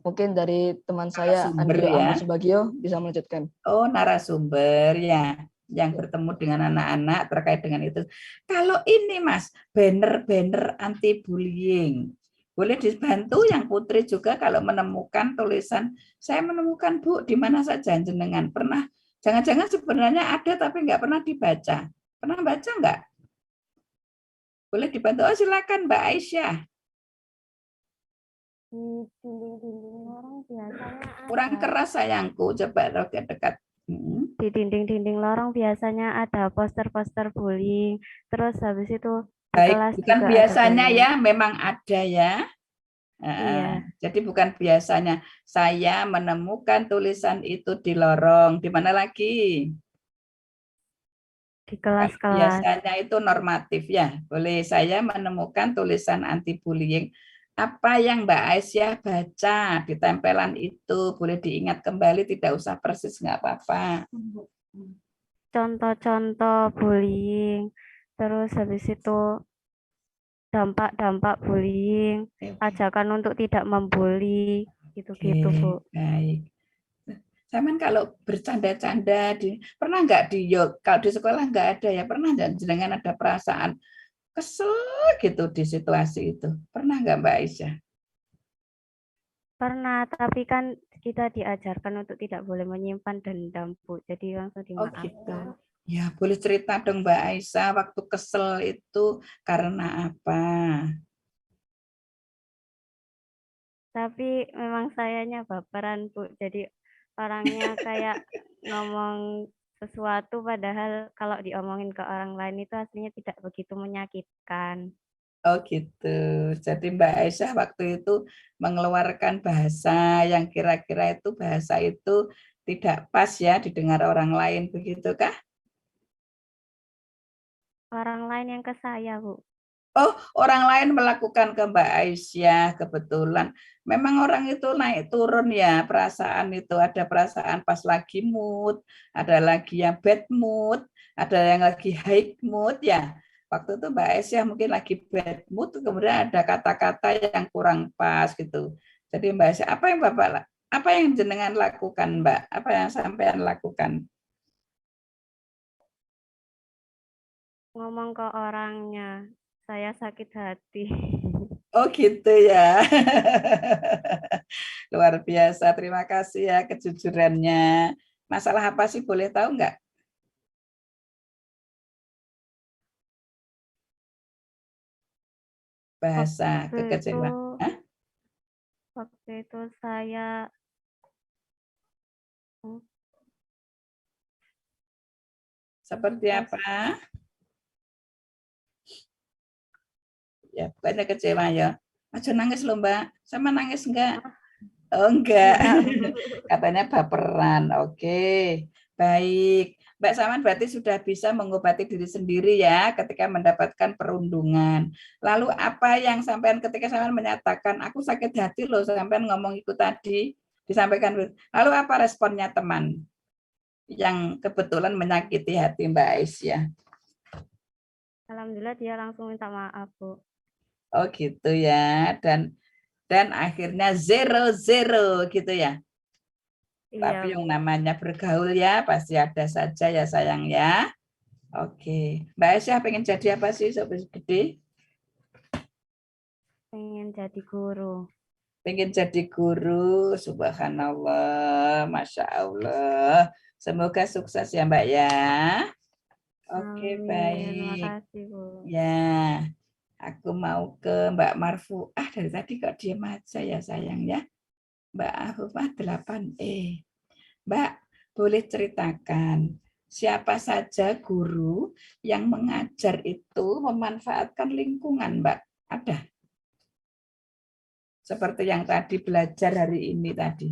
mungkin dari teman saya Andrio Ahmad Subagio bisa melanjutkan. Oh, narasumber ya, yang bertemu dengan anak-anak terkait dengan itu. Kalau ini Mas, banner-banner anti bullying. Boleh dibantu yang Putri juga kalau menemukan tulisan, saya menemukan Bu, di mana saja jenengan pernah, jangan-jangan sebenarnya ada tapi nggak pernah dibaca. Pernah baca nggak? Boleh dibantu. Oh, silakan Mbak Aisyah. Di dinding-dinding lorong biasanya kurang keras sayangku, coba dekat-dekat. Di dinding-dinding lorong biasanya ada poster-poster bullying, terus habis itu baik, bukan biasanya ya, memang ada ya. Iya. Jadi bukan biasanya. Saya menemukan tulisan itu di lorong. Di mana lagi? di kelas-kelas. Biasanya itu normatif ya. Boleh saya menemukan tulisan anti bullying. Apa yang Mbak Aisyah baca di tempelan itu boleh diingat kembali, tidak usah persis, nggak apa-apa. Contoh-contoh bullying, terus habis itu dampak-dampak bullying, ajakan untuk tidak membuli, gitu-gitu, Bu. Baik. Saman kalau bercanda-canda pernah nggak kalau di sekolah nggak ada ya, pernah nggak jenengan ada perasaan kesel gitu di situasi itu? Pernah nggak Mbak Aisyah? Pernah, tapi kan kita diajarkan untuk tidak boleh menyimpan dendam, Bu. Jadi langsung dimaafkan. Gitu. Ya, boleh cerita dong Mbak Aisyah, waktu kesel itu karena apa? Tapi memang sayanya baperan, Bu. Jadi orangnya kayak ngomong sesuatu padahal kalau diomongin ke orang lain itu aslinya tidak begitu menyakitkan. Oh gitu. Jadi Mbak Aisyah waktu itu mengeluarkan bahasa yang kira-kira itu bahasa itu tidak pas ya didengar orang lain, begitukah? Orang lain yang ke saya, Bu. Oh, orang lain melakukan ke Mbak Aisyah kebetulan. Memang orang itu naik turun ya perasaan itu. Ada perasaan pas lagi mood, ada lagi yang bad mood, ada yang lagi high mood ya. Waktu itu Mbak Aisyah mungkin lagi bad mood, kemudian ada kata-kata yang kurang pas gitu. Jadi Mbak Aisyah, apa yang jenengan lakukan Mbak? Apa yang sampean lakukan? Ngomong ke orangnya, saya sakit hati. Oh gitu ya. Luar biasa, terima kasih ya kejujurannya. Masalah apa sih, boleh tahu nggak? Bahasa kekecewaan. Waktu itu saya seperti apa? Ya, bukannya kecewa ya. Aja nangis loh Mbak. Sama nangis enggak? Oh enggak. Katanya baperan. Oke. Baik. Mbak Saman berarti sudah bisa mengobati diri sendiri ya ketika mendapatkan perundungan. Lalu apa yang sampean ketika sampean menyatakan aku sakit hati loh, sampean ngomong itu tadi disampaikan. Lalu apa responnya teman yang kebetulan menyakiti hati Mbak Aisyah? Alhamdulillah dia langsung minta maaf, Bu. Oh gitu ya, dan akhirnya 0-0 gitu ya. Iya, tapi yang namanya bergaul ya pasti ada saja ya sayang ya. Oke, Mbak Aisyah pengen jadi apa sih sampai gede? Pengen jadi guru. Pengen jadi guru, subhanallah, masya Allah. Semoga sukses ya Mbak ya. Oke, baik. Terima kasih, Bu. Ya. Aku mau ke Mbak Marfuah, dari tadi kok diam aja ya sayang ya. Mbak Afufah 8E. Mbak, boleh ceritakan siapa saja guru yang mengajar itu memanfaatkan lingkungan, Mbak? Ada? Seperti yang tadi belajar hari ini tadi.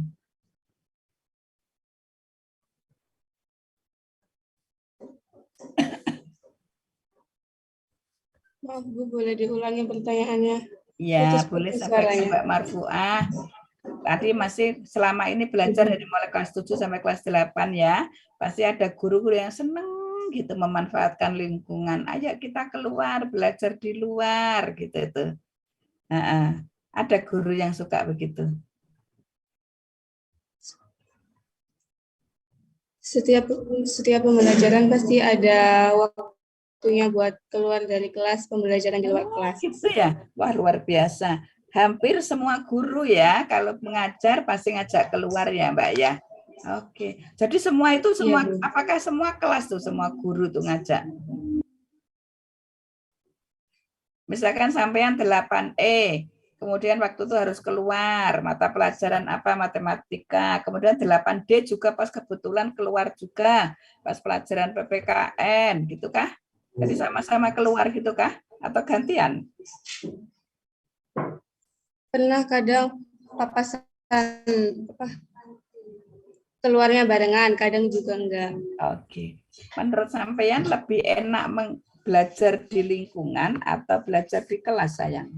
Maaf Bu, boleh diulangi pertanyaannya? Ya, boleh sampaikan Mbak Marfuah. Tadi masih selama ini belajar dari mulai kelas 7 sampai kelas 8 ya. Pasti ada guru-guru yang seneng gitu memanfaatkan lingkungan. Ayo kita keluar, belajar di luar gitu itu. Nah, ada guru yang suka begitu. Setiap pembelajaran pasti ada waktunya buat keluar dari kelas, pembelajaran di luar kelas. Gitu ya. Wah, luar biasa. Hampir semua guru ya kalau mengajar pasti ngajak keluar ya Mbak ya. Oke. Jadi semua itu semua ya, apakah semua kelas tuh semua guru tuh ngajak? Misalkan sampean 8E, kemudian waktu itu harus keluar, mata pelajaran apa, matematika, kemudian 8D juga pas kebetulan keluar juga, pas pelajaran PPKN, gitu kah? Jadi sama-sama keluar gitu kah? Atau gantian? Pernah kadang papasan keluarnya barengan, kadang juga enggak. Oke. Menurut sampean lebih enak belajar di lingkungan atau belajar di kelas, sayang?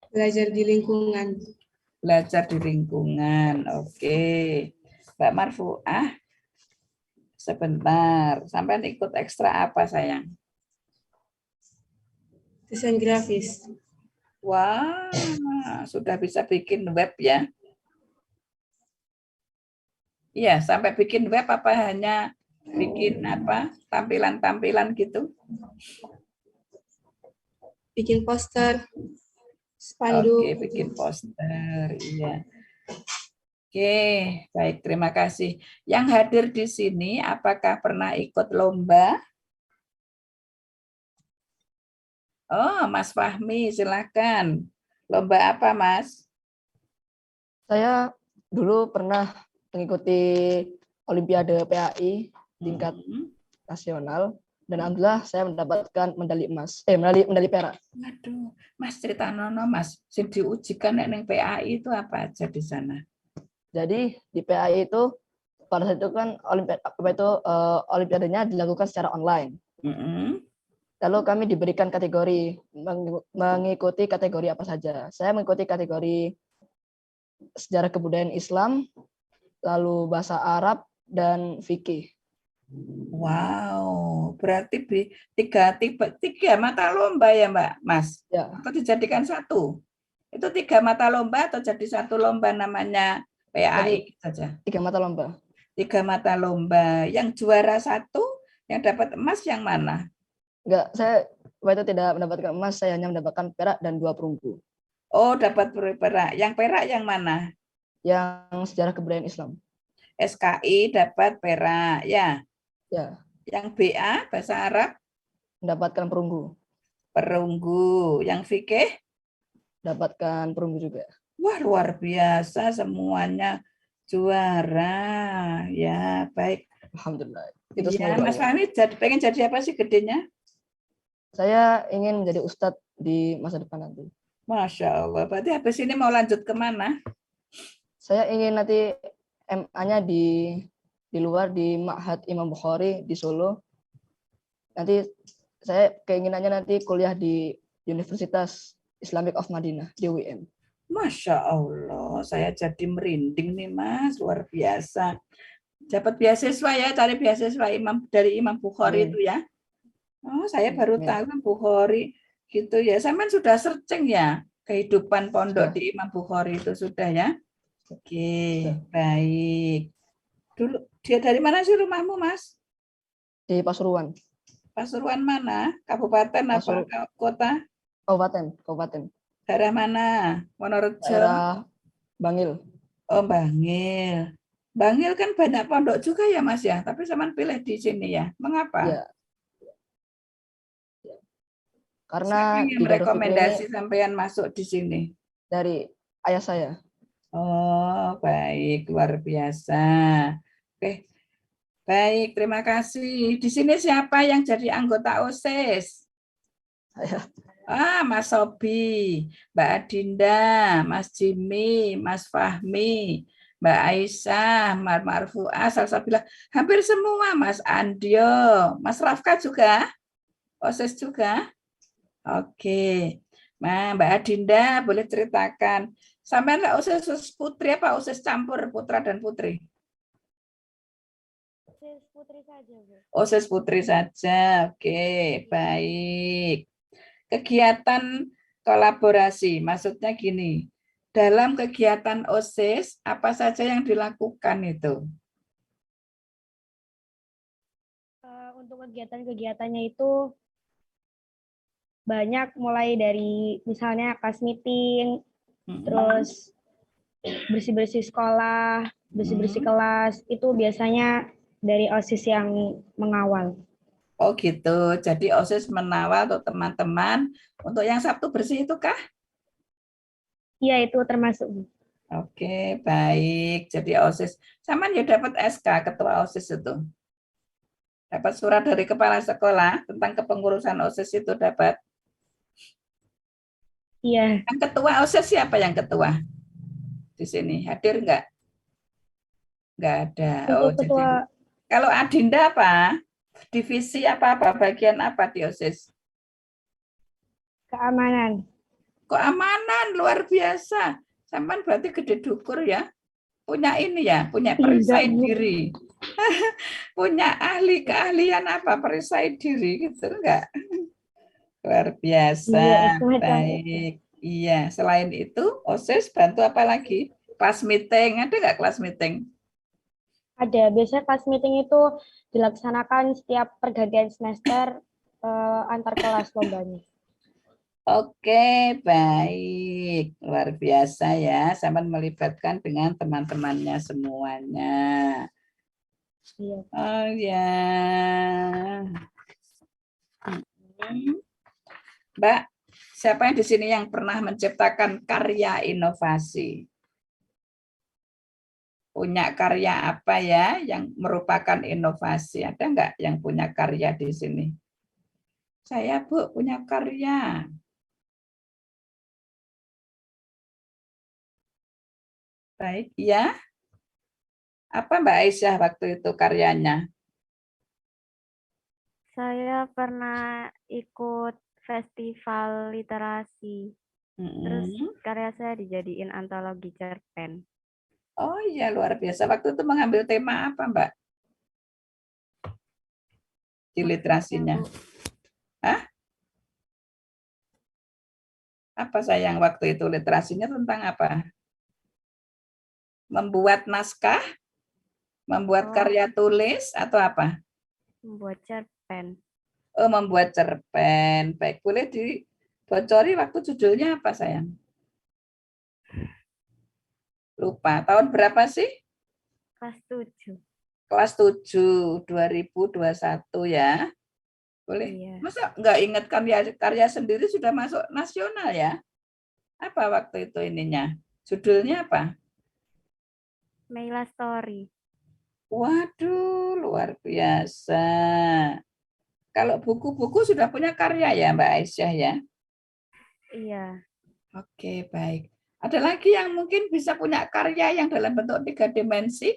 Belajar di lingkungan. Belajar di lingkungan. Oke. Mbak Marfuah, sebentar. Sampean ikut ekstra apa, sayang? Desain grafis. Wah, sudah bisa bikin web ya? Iya, sampai bikin web apa hanya bikin apa tampilan-tampilan gitu? Bikin poster, spanduk. Oke, bikin poster, iya. Oke, baik, terima kasih. Yang hadir di sini, apakah pernah ikut lomba? Oh, Mas Fahmi, silakan. Lomba apa, Mas? Saya dulu pernah mengikuti Olimpiade PAI tingkat nasional dan alhamdulillah saya mendapatkan medali emas, medali perak. Waduh, Mas cerita nono, Mas. Sing diujikan neng PAI itu apa aja di sana? Jadi di PAI itu pada saat itu kan olimpiadanya dilakukan secara online. Lalu kami diberikan kategori mengikuti kategori apa saja. Saya mengikuti kategori sejarah kebudayaan Islam, lalu bahasa Arab dan fikih. Wow, berarti tiga mata lomba ya, Mbak, Mas? Ya. Atau dijadikan satu? Itu 3 mata lomba atau jadi satu lomba namanya PAI saja? 3 mata lomba. 3 mata lomba. Yang juara 1, yang dapat emas yang mana? Enggak, saya waktu itu tidak mendapatkan emas, saya hanya mendapatkan perak dan 2 perunggu. Oh, dapat perak. Yang perak yang mana? Yang sejarah kebudayaan Islam. SKI dapat perak, ya. Ya. Yang BA bahasa Arab mendapatkan perunggu. Perunggu. Yang fikih dapatkan perunggu juga. Wah, luar biasa, semuanya juara. Ya, baik. Alhamdulillah. Itu ya, Mas Fahmi pengen jadi apa sih gedenya? Saya ingin menjadi ustadz di masa depan nanti. Masya Allah. Berarti habis ini mau lanjut kemana? Saya ingin nanti MA-nya di luar di Ma'had Imam Bukhari di Solo. Nanti saya keinginannya nanti kuliah di Universitas Islamic of Madinah di UIM. Masya Allah, saya jadi merinding nih, Mas, luar biasa. Dapat beasiswa ya, cari beasiswa dari Imam Bukhari itu ya. Oh, saya baru tahu Bukhari gitu ya. Sampean sudah searching ya kehidupan pondok di Imam Bukhari itu sudah ya. Oke, baik. Dulu dia dari mana sih rumahmu, Mas? Di Pasuruan. Pasuruan mana? Kabupaten apa kota? Kabupaten. Daerah mana? Wonorejo. Daerah Bangil. Oh, Bangil. Bangil kan banyak pondok juga ya, Mas ya. Tapi sampean pilih di sini ya. Mengapa? Ya. Karena siapa yang merekomendasi sampean masuk di sini? Dari ayah saya. Oh, baik, luar biasa. Oke. Baik, terima kasih. Di sini siapa yang jadi anggota OSIS? Saya. Mas Sobi, Mbak Adinda, Mas Jimmy, Mas Fahmi, Mbak Aisyah, Mas Marfuah, Salsabila, hampir semua, Mas Andio, Mas Rafka juga, OSIS juga. Oke, nah Mbak Adinda boleh ceritakan, sampean lah OSIS putri apa OSIS campur putra dan putri? OSIS putri saja, Bu. OSIS putri saja, oke, baik. Kegiatan kolaborasi, maksudnya gini, dalam kegiatan OSIS, apa saja yang dilakukan itu? Untuk kegiatan-kegiatannya itu banyak, mulai dari misalnya class meeting, terus bersih-bersih sekolah, bersih-bersih kelas, itu biasanya dari OSIS yang mengawal. Oh gitu, jadi OSIS menawar untuk teman-teman. Untuk yang Sabtu bersih itu kah? Iya, itu termasuk. Oke, baik. Jadi OSIS, sama ya dapat SK, ketua OSIS itu. Dapat surat dari kepala sekolah tentang kepengurusan OSIS itu dapat. Iya. Yang ketua OSIS siapa yang ketua? Di sini, hadir enggak? Nggak ada. Oh, Untuk jadi ketua kalau Adinda apa? Divisi apa-apa, bagian apa di OSIS? keamanan. Keamanan, luar biasa. Sampean berarti gede dukur ya. Punya ini ya, punya Enggak, perisai Bu. diri. Punya keahlian apa, perisai diri gitu enggak? Luar biasa, Iya, semacam itu. baik. Iya, selain itu OSIS bantu apa lagi? Kelas meeting, ada nggak kelas meeting? Ada, biasanya kelas meeting itu dilaksanakan setiap pergantian semester antar kelas lombanya. Oke, baik. Luar biasa ya, Saman melibatkan dengan teman-temannya semuanya. Iya. Oh ya. Mbak, siapa yang di sini yang pernah menciptakan karya inovasi? Punya karya apa ya yang merupakan inovasi? Ada nggak yang punya karya di sini? Saya, Bu, punya karya. Baik, ya. Apa Mbak Aisyah waktu itu karyanya? Saya pernah ikut festival literasi. Terus karya saya dijadiin antologi cerpen. Oh iya, luar biasa. Waktu itu mengambil tema apa, Mbak? Di literasinya. Hah? Apa sayang waktu itu literasinya tentang apa? Membuat naskah? Membuat karya tulis atau apa? Membuat cerpen. Oh, membuat cerpen. Baik, boleh dibocori waktu judulnya apa sayang? Lupa. Tahun berapa sih? Kelas 7. Kelas 7, 2021 ya. Boleh. Iya. Masa nggak ingat karya sendiri sudah masuk nasional ya? Apa waktu itu ininya? Judulnya apa? Meila Story. Waduh, luar biasa. Kalau buku-buku sudah punya karya ya Mbak Aisyah ya? Iya. Oke, baik. Ada lagi yang mungkin bisa punya karya yang dalam bentuk 3 dimensi?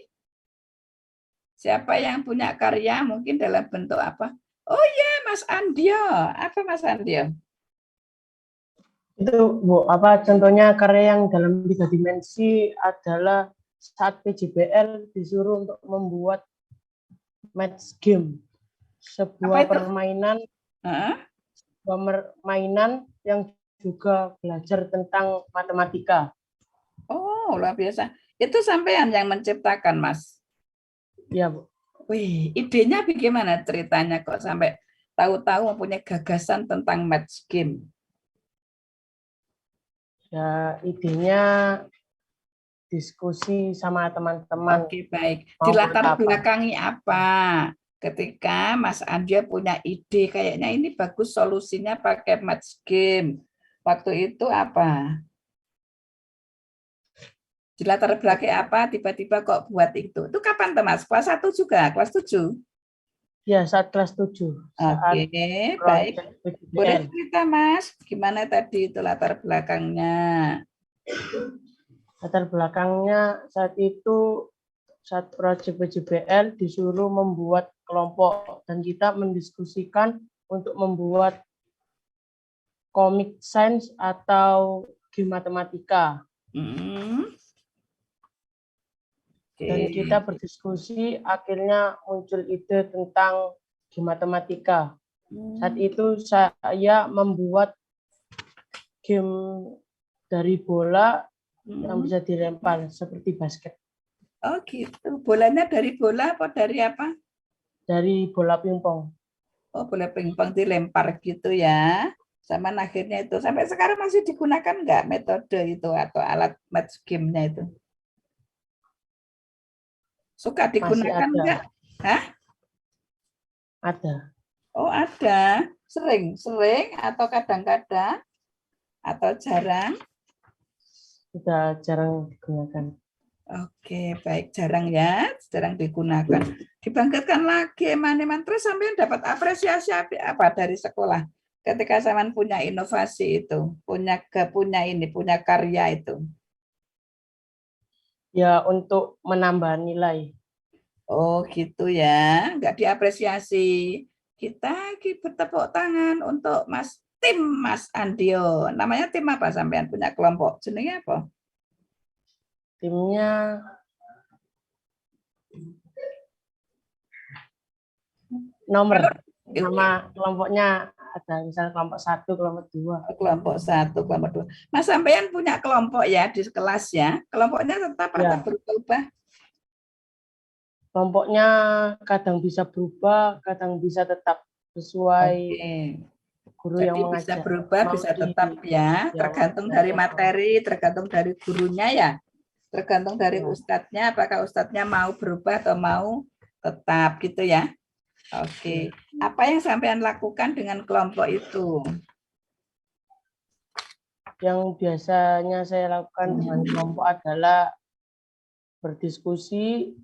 Siapa yang punya karya mungkin dalam bentuk apa? Oh ya, Mas Andio. Apa Mas Andio? Itu Bu, apa contohnya karya yang dalam 3 dimensi adalah saat PJBL disuruh untuk membuat match game, sebuah permainan yang juga belajar tentang matematika. Oh, luar biasa. Itu sampean yang menciptakan, Mas? Iya, Bu. Wih, idenya bagaimana ceritanya kok sampai tahu-tahu mempunyai gagasan tentang match game? Ya, idenya diskusi sama teman-teman. Oke, baik. Dilatar belakangi apa? Ketika Mas Andia punya ide, kayaknya ini bagus solusinya pakai match game. Waktu itu apa? Dilatar belakangi apa? Tiba-tiba kok buat itu? Itu kapan, Mas? Kelas 1 juga? Kelas 7? Ya, saat kelas 7. Oke, baik. Boleh cerita, Mas, gimana tadi itu latar belakangnya? Latar belakangnya saat itu, saat proyek PJBL disuruh membuat kelompok dan kita mendiskusikan untuk membuat komik sains atau game matematika. Dan kita berdiskusi, akhirnya muncul ide tentang game matematika. Saat itu saya membuat game dari bola yang bisa dilempar seperti basket. Oh gitu. Bolanya dari bola apa dari apa? Dari bola pingpong. Oh, bola pingpong dilempar gitu ya. Sama akhirnya itu. Sampai sekarang masih digunakan nggak metode itu atau alat match game-nya itu? Suka digunakan enggak? Hah? Ada. Oh, ada. Sering atau kadang-kadang atau jarang? Sudah jarang digunakan. Oke, baik, jarang ya, jarang digunakan. Dibangkitkan lagi eman-eman terus sampai dapat apresiasi apa dari sekolah ketika sampean punya inovasi itu, punya karya itu. Ya, untuk menambah nilai. Oh gitu ya, nggak diapresiasi. Kita bertepuk tangan untuk tim Mas Andio. Namanya tim apa sampean punya kelompok? Jenenge apa? Timnya nomor. Nama kelompoknya ada misalnya kelompok 1, kelompok 2. Kelompok 1, kelompok 2. Mas sampean punya kelompok ya di kelas ya? Kelompoknya tetap Ya. atau berubah? Kelompoknya kadang bisa berubah, kadang bisa tetap sesuai guru Jadi yang bisa mengajar. berubah, bisa tetap ya, tergantung dari materi, tergantung dari gurunya ya, tergantung dari ustadznya, apakah ustadznya mau berubah atau mau tetap gitu ya. Oke, apa yang sampean lakukan dengan kelompok itu? Yang biasanya saya lakukan dengan kelompok adalah berdiskusi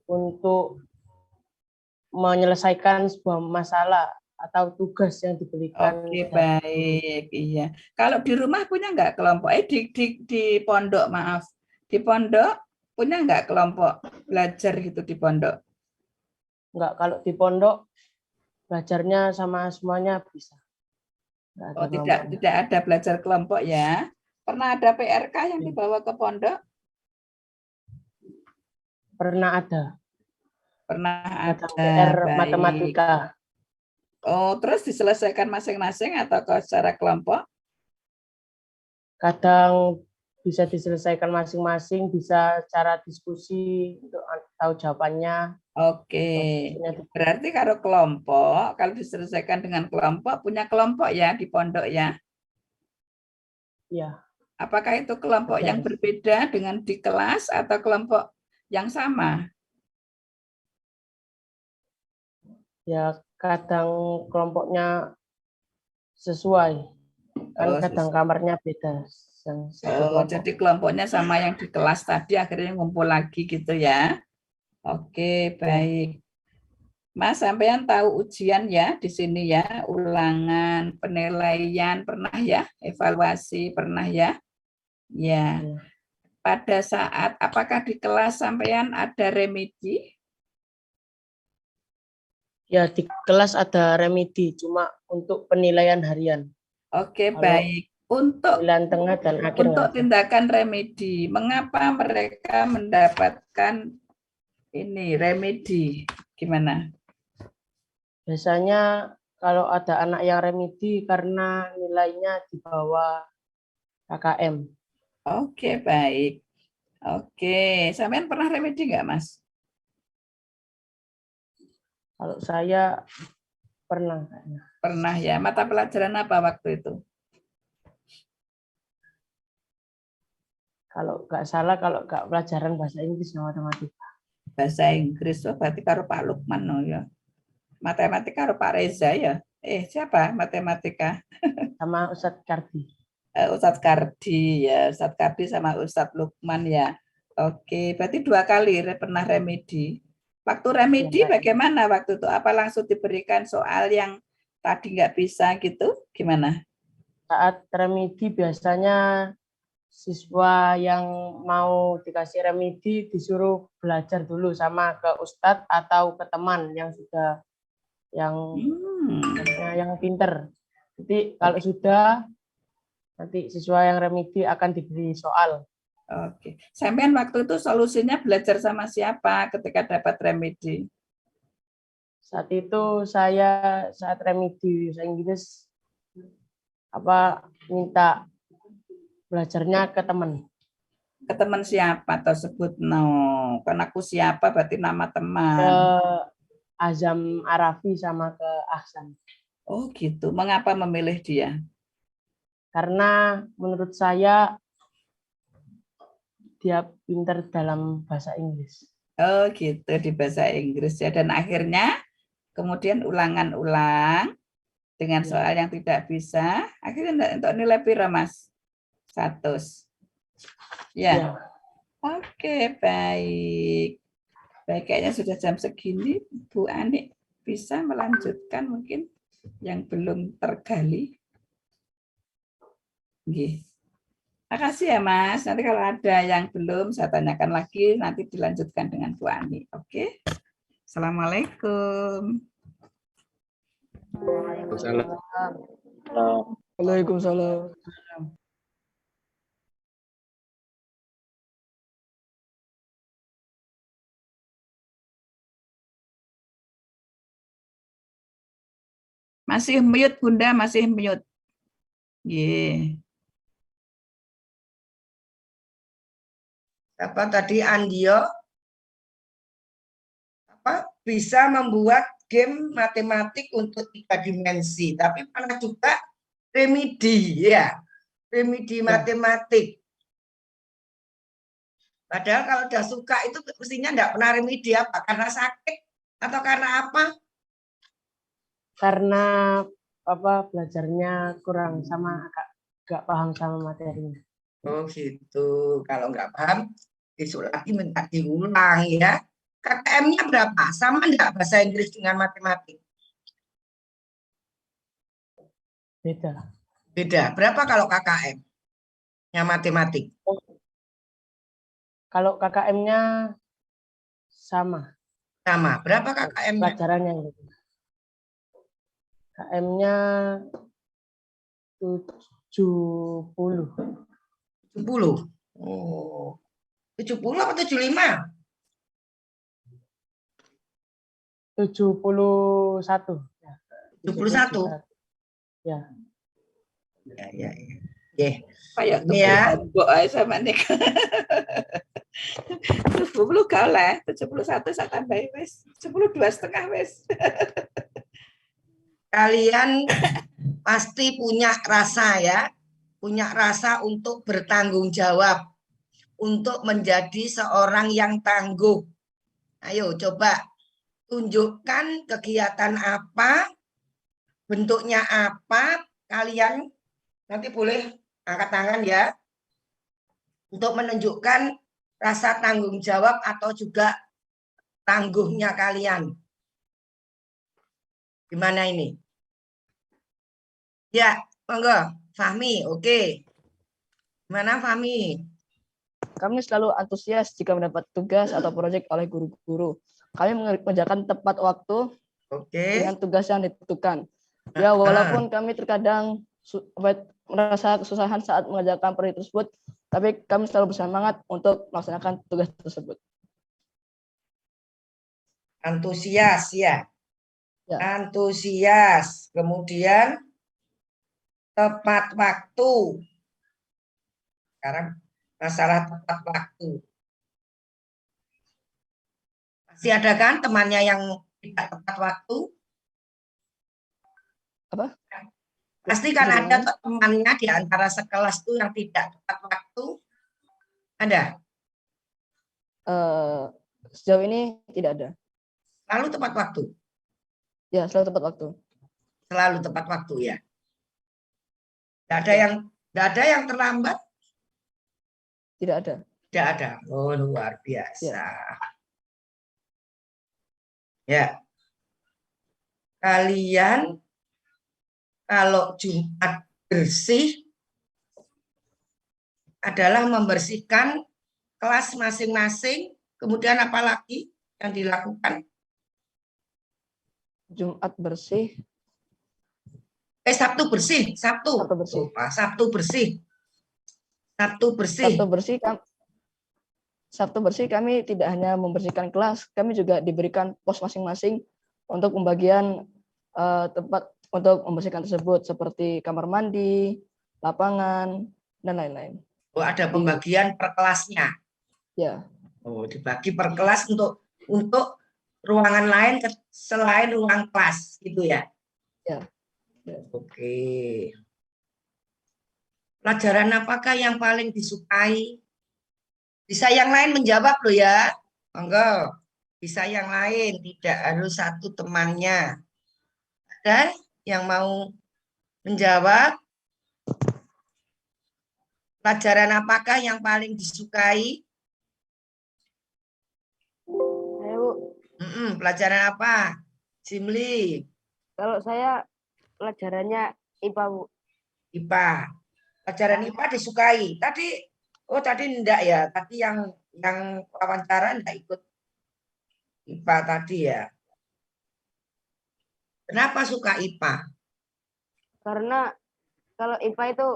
untuk menyelesaikan sebuah masalah atau tugas yang diberikan. Oke, baik, iya. Kalau di rumah punya nggak kelompok? Di pondok, maaf. Di pondok punya nggak kelompok belajar gitu di pondok? Enggak, kalau di pondok belajarnya sama semuanya bisa. Oh, tidak ada belajar kelompok ya. Pernah ada PRK yang dibawa ke pondok? Pernah ada. Pernah ada. PR matematika. Oh, terus diselesaikan masing-masing atau secara kelompok? Kadang bisa diselesaikan masing-masing, bisa cara diskusi untuk tahu jawabannya. Oke, berarti kalau kelompok, kalau diselesaikan dengan kelompok, punya kelompok ya di pondok ya? Ya. Apakah itu kelompok yang berbeda dengan di kelas atau kelompok yang sama? Ya, kadang kelompoknya sesuai, kan kadang kamarnya beda. Oh, jadi kelompoknya sama yang di kelas tadi, akhirnya ngumpul lagi gitu ya? Oke, baik. Mas, sampean tahu ujian ya di sini ya, ulangan, penilaian, pernah ya, evaluasi, pernah ya? Ya. Pada saat, apakah di kelas sampean ada remedi? Ya, di kelas ada remedi, cuma untuk penilaian harian. Oke, baik. Untuk penilaian tengah dan akhir untuk tindakan remedi, mengapa mereka mendapatkan ini remedi? Gimana? Biasanya kalau ada anak yang remedi karena nilainya di bawah KKM. Oke, baik. Oke, sampean pernah remedi nggak, Mas? Kalau saya pernah. Pernah ya. Mata pelajaran apa waktu itu? Kalau nggak salah, kalau nggak pelajaran bahasa Inggris dan matematika. Bahasa Inggris, oh, berarti karo Pak Lukman no, ya. Matematika karo Pak Reza ya. Siapa matematika? Sama Ustadz Kardi. Ustadz Kardi ya, Ustadz Kardi sama Ustadz Lukman ya. Oke, berarti 2 kali pernah remedi. Waktu remedi bagaimana waktu itu? Apa langsung diberikan soal yang tadi nggak bisa gitu? Gimana? Saat remedi biasanya siswa yang mau dikasih remedi disuruh belajar dulu sama ke Ustadz atau ke teman yang sudah yang pinter. Jadi kalau sudah nanti siswa yang remedi akan diberi soal. Oke. Sampean waktu itu solusinya belajar sama siapa ketika dapat remedi? Saat itu saya saat remedi bahasa Inggris minta belajarnya ke teman. Ke teman siapa atau sebut kan aku siapa berarti nama teman. Ke Azam Arafi sama ke Ahsan. Oh gitu. Mengapa memilih dia? Karena menurut saya dia pintar dalam bahasa Inggris. Oh gitu, di bahasa Inggris ya. Dan akhirnya kemudian ulangan-ulang dengan soal yang tidak bisa. Akhirnya untuk nilai piro, Mas? 100. Ya. Oke, baik. Baik, kayaknya sudah jam segini. Bu Ani bisa melanjutkan mungkin yang belum tergali. Nggih. Makasih ya Mas. Nanti kalau ada yang belum saya tanyakan lagi, nanti dilanjutkan dengan Bu Ani. Oke. Assalamualaikum. Waalaikumsalam. Masih mute Bunda, masih mute. Yeah. Apa tadi Andio? Apa bisa membuat game matematik untuk 3 dimensi, tapi pernah juga remedi ya, remedi matematik. Padahal kalau udah suka itu mestinya enggak pernah remedi, apa? Karena sakit atau karena apa? Karena apa belajarnya kurang sama agak paham sama materinya. Oh gitu. Kalau nggak paham, besok lagi minta diulang ya. KKM-nya berapa? Sama enggak bahasa Inggris dengan matematik? Beda. Beda. Berapa kalau KKM-nya matematik? Kalau KKM-nya sama. Sama. Berapa KKM-nya? Pelajarannya gitu. KM-nya 70. 70. Oh. 70 atau 75? 71. 71. Ya. Ya. Kayak Ini ya. Sama nih. 70 kau lah, 71 saya tambahin wes. 72,5 wes. Kalian pasti punya rasa ya. Punya rasa untuk bertanggung jawab. Untuk menjadi seorang yang tangguh. Ayo coba tunjukkan kegiatan apa, bentuknya apa, kalian nanti boleh angkat tangan ya, untuk menunjukkan rasa tanggung jawab atau juga tangguhnya kalian. Gimana ini? Ya, monggo, Fahmi, oke. Gimana Fahmi? Kami selalu antusias jika mendapat tugas atau proyek oleh guru-guru. Kami mengerjakan tepat waktu dengan tugas yang ditentukan. Ya, walaupun kami terkadang merasa kesusahan saat mengerjakan proyek tersebut, tapi kami selalu bersemangat untuk melaksanakan tugas tersebut. Antusias ya. Antusias. Kemudian tepat waktu. Sekarang masalah tepat waktu. Masih ada kan temannya yang tidak tepat waktu? Apa? Pasti kan ada temannya di antara sekelas itu yang tidak tepat waktu. Ada? Sejauh ini tidak ada. Selalu tepat waktu? Ya, selalu tepat waktu. Selalu tepat waktu ya. Tidak ada yang terlambat? Tidak ada. Tidak ada. Oh, luar biasa. Ya. Kalian kalau Jumat bersih adalah membersihkan kelas masing-masing, kemudian apa lagi yang dilakukan? Jumat bersih. Sabtu bersih, Sabtu. Sabtu bersih. Sabtu bersih. Sabtu bersih. Sabtu bersih. Sabtu bersih kami tidak hanya membersihkan kelas, kami juga diberikan pos masing-masing untuk pembagian tempat untuk membersihkan tersebut seperti kamar mandi, lapangan, dan lain-lain. Oh, ada pembagian per kelasnya. Ya. Oh, dibagi per kelas untuk ruangan lain selain ruang kelas, gitu ya? Ya. Oke. Pelajaran apakah yang paling disukai? Bisa yang lain menjawab loh ya. Monggo. Bisa yang lain, tidak harus satu temannya. Ada yang mau menjawab? Pelajaran apakah yang paling disukai? Ayo, pelajaran apa? Jimli. kalau saya pelajarannya IPA, Bu. IPA. Pelajaran IPA disukai. Tadi enggak ya. Tadi yang wawancara enggak ikut IPA tadi ya. Kenapa suka IPA? Karena kalau IPA itu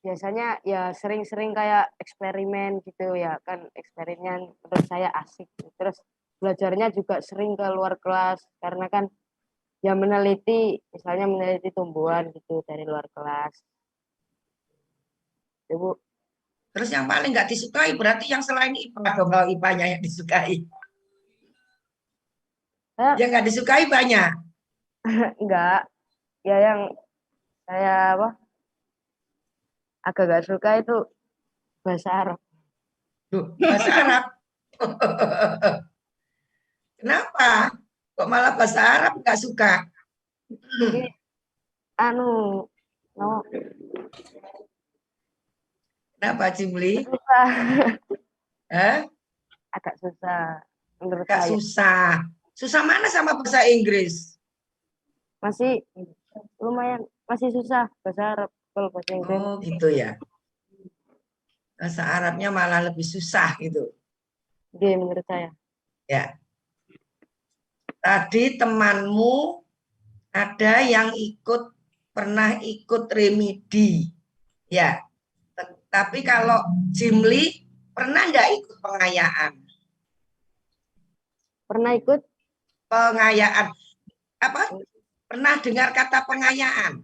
biasanya ya sering-sering kayak eksperimen gitu ya kan, eksperimen menurut saya asik. Terus belajarnya juga sering ke luar kelas karena kan ya meneliti, misalnya meneliti tumbuhan gitu dari luar kelas. Ibu. Terus yang paling nggak disukai berarti yang selain IPA dong, kalau IPA-nya yang disukai. Yang nggak disukai banyak. Enggak, ya yang saya agak gak suka itu bahasa Arab. Bahasa Arab. Kenapa? Kok malah bahasa Arab nggak suka? No. Kenapa, Cimli? Susah. Agak susah. Menurut agak saya. susah. Susah mana sama bahasa Inggris? Masih lumayan, masih susah bahasa Arab kalau bahasa Inggris. Oh, gitu ya. Bahasa Arabnya malah lebih susah gitu. Oke, menurut saya. Ya. Tadi temanmu ada yang pernah ikut remedi. Ya. Tapi kalau Jimli pernah nggak ikut pengayaan? Pernah ikut? Pengayaan. Apa? Pernah dengar kata pengayaan?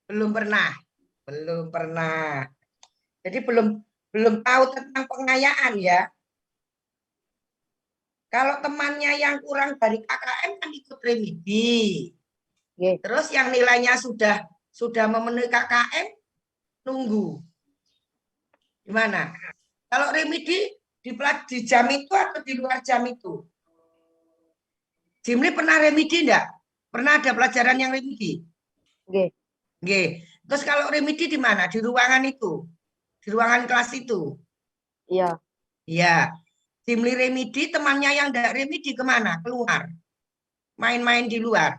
Belum pernah. Belum pernah. Jadi belum tahu tentang pengayaan ya. Kalau temannya yang kurang dari KKM kan ikut remedi. Terus yang nilainya sudah memenuhi KKM, nunggu. Gimana? Kalau remedi di jam itu atau di luar jam itu? Jimli pernah remedi enggak? Pernah ada pelajaran yang remedi? Nggih. Terus kalau remedi di mana? Di ruangan itu? Di ruangan kelas itu? Iya. Iya. Jimli remedi, temannya yang enggak remedi kemana? Keluar. Main-main di luar.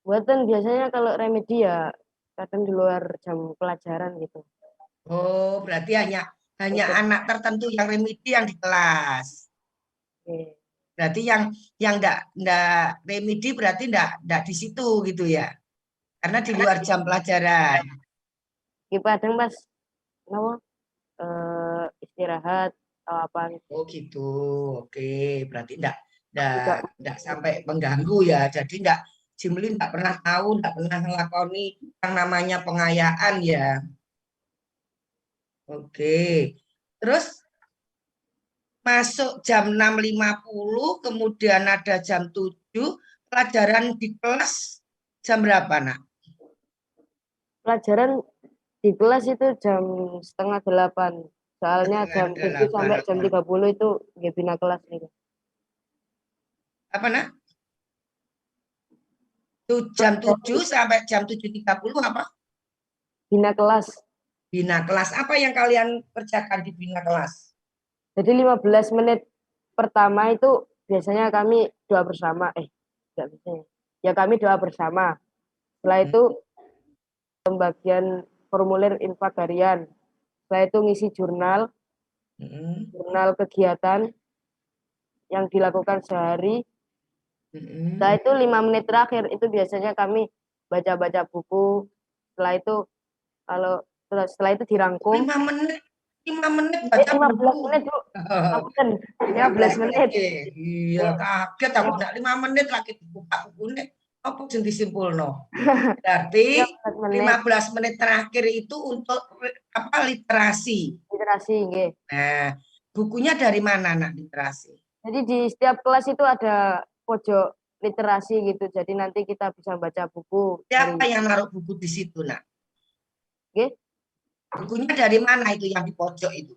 Buatan biasanya kalau remedi ya kadang di luar jam pelajaran gitu. Oh, berarti hanya anak tertentu yang remedi yang di kelas. Berarti yang enggak remedi berarti enggak di situ gitu ya. Karena di luar jam pelajaran. Kadang pas istirahat atau apa gitu. Oh gitu. Oke, berarti enggak sampai mengganggu ya. Jadi Jimli enggak pernah tahu, enggak pernah ngelakoni yang namanya pengayaan ya. Oke. Terus masuk jam 6.50, kemudian ada jam 7, pelajaran di kelas jam berapa, Nak? Pelajaran di kelas itu jam 7:30. Soalnya jam 7 sampai jam 30 itu nggak bina kelas gitu. Apa, Nak? Jam 7 sampai jam 7.30 apa? Bina kelas. Bina kelas. Apa yang kalian kerjakan di bina kelas? Jadi 15 menit pertama itu biasanya kami doa bersama. Enggak bisa. Ya kami doa bersama. Setelah itu pembagian formulir infak harian. Setelah itu ngisi jurnal. Jurnal kegiatan yang dilakukan sehari. Setelah itu 5 menit terakhir itu biasanya kami baca-baca buku. Setelah itu setelah itu dirangkum. 5 menit baca 15 buku. menit, Bu. 15 menit. Iya, kaget aku enggak 5 menit lagi dibuka bukunya. Apa yang disimpulno? Berarti 15 menit terakhir itu untuk apa? Literasi. Literasi, nggih. Nah, bukunya dari mana, Nak, literasi? Jadi di setiap kelas itu ada pojok literasi gitu. Jadi nanti kita bisa baca buku. Siapa yang naruh buku di situ, Nak? Nggih. Bukunya dari mana itu yang di pojok itu?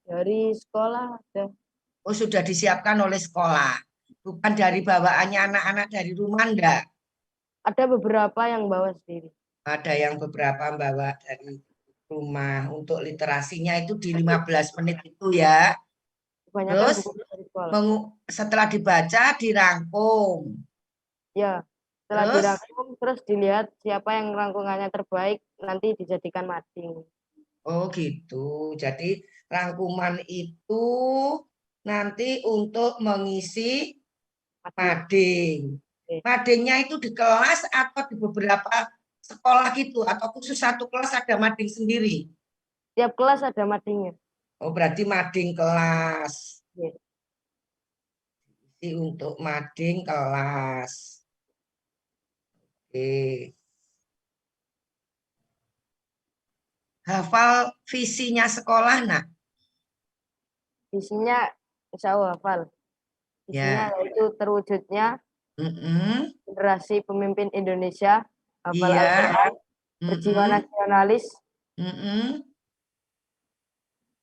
Dari sekolah ada. Oh, sudah disiapkan oleh sekolah. Bukan dari bawaannya anak-anak dari rumah, enggak? Ada beberapa yang bawa sendiri. Ada yang beberapa bawa dari rumah. Untuk literasinya itu di 15 menit itu ya. Terus setelah dibaca dirangkum. Ya, setelah dirangkum terus dilihat siapa yang rangkumannya terbaik, nanti dijadikan mading. Oh gitu. Jadi rangkuman itu nanti untuk mengisi mading. Madingnya itu di kelas atau di beberapa sekolah gitu, atau khusus satu kelas ada mading sendiri? Tiap kelas ada madingnya. Oh berarti mading kelas. Ya. Jadi untuk mading kelas. Oke. Hafal visinya sekolah, nak? Visinya insya Allah hafal. Visinya Ya. yaitu terwujudnya generasi pemimpin Indonesia, hafal Iya. Al-Quran, berjiwa nasionalis,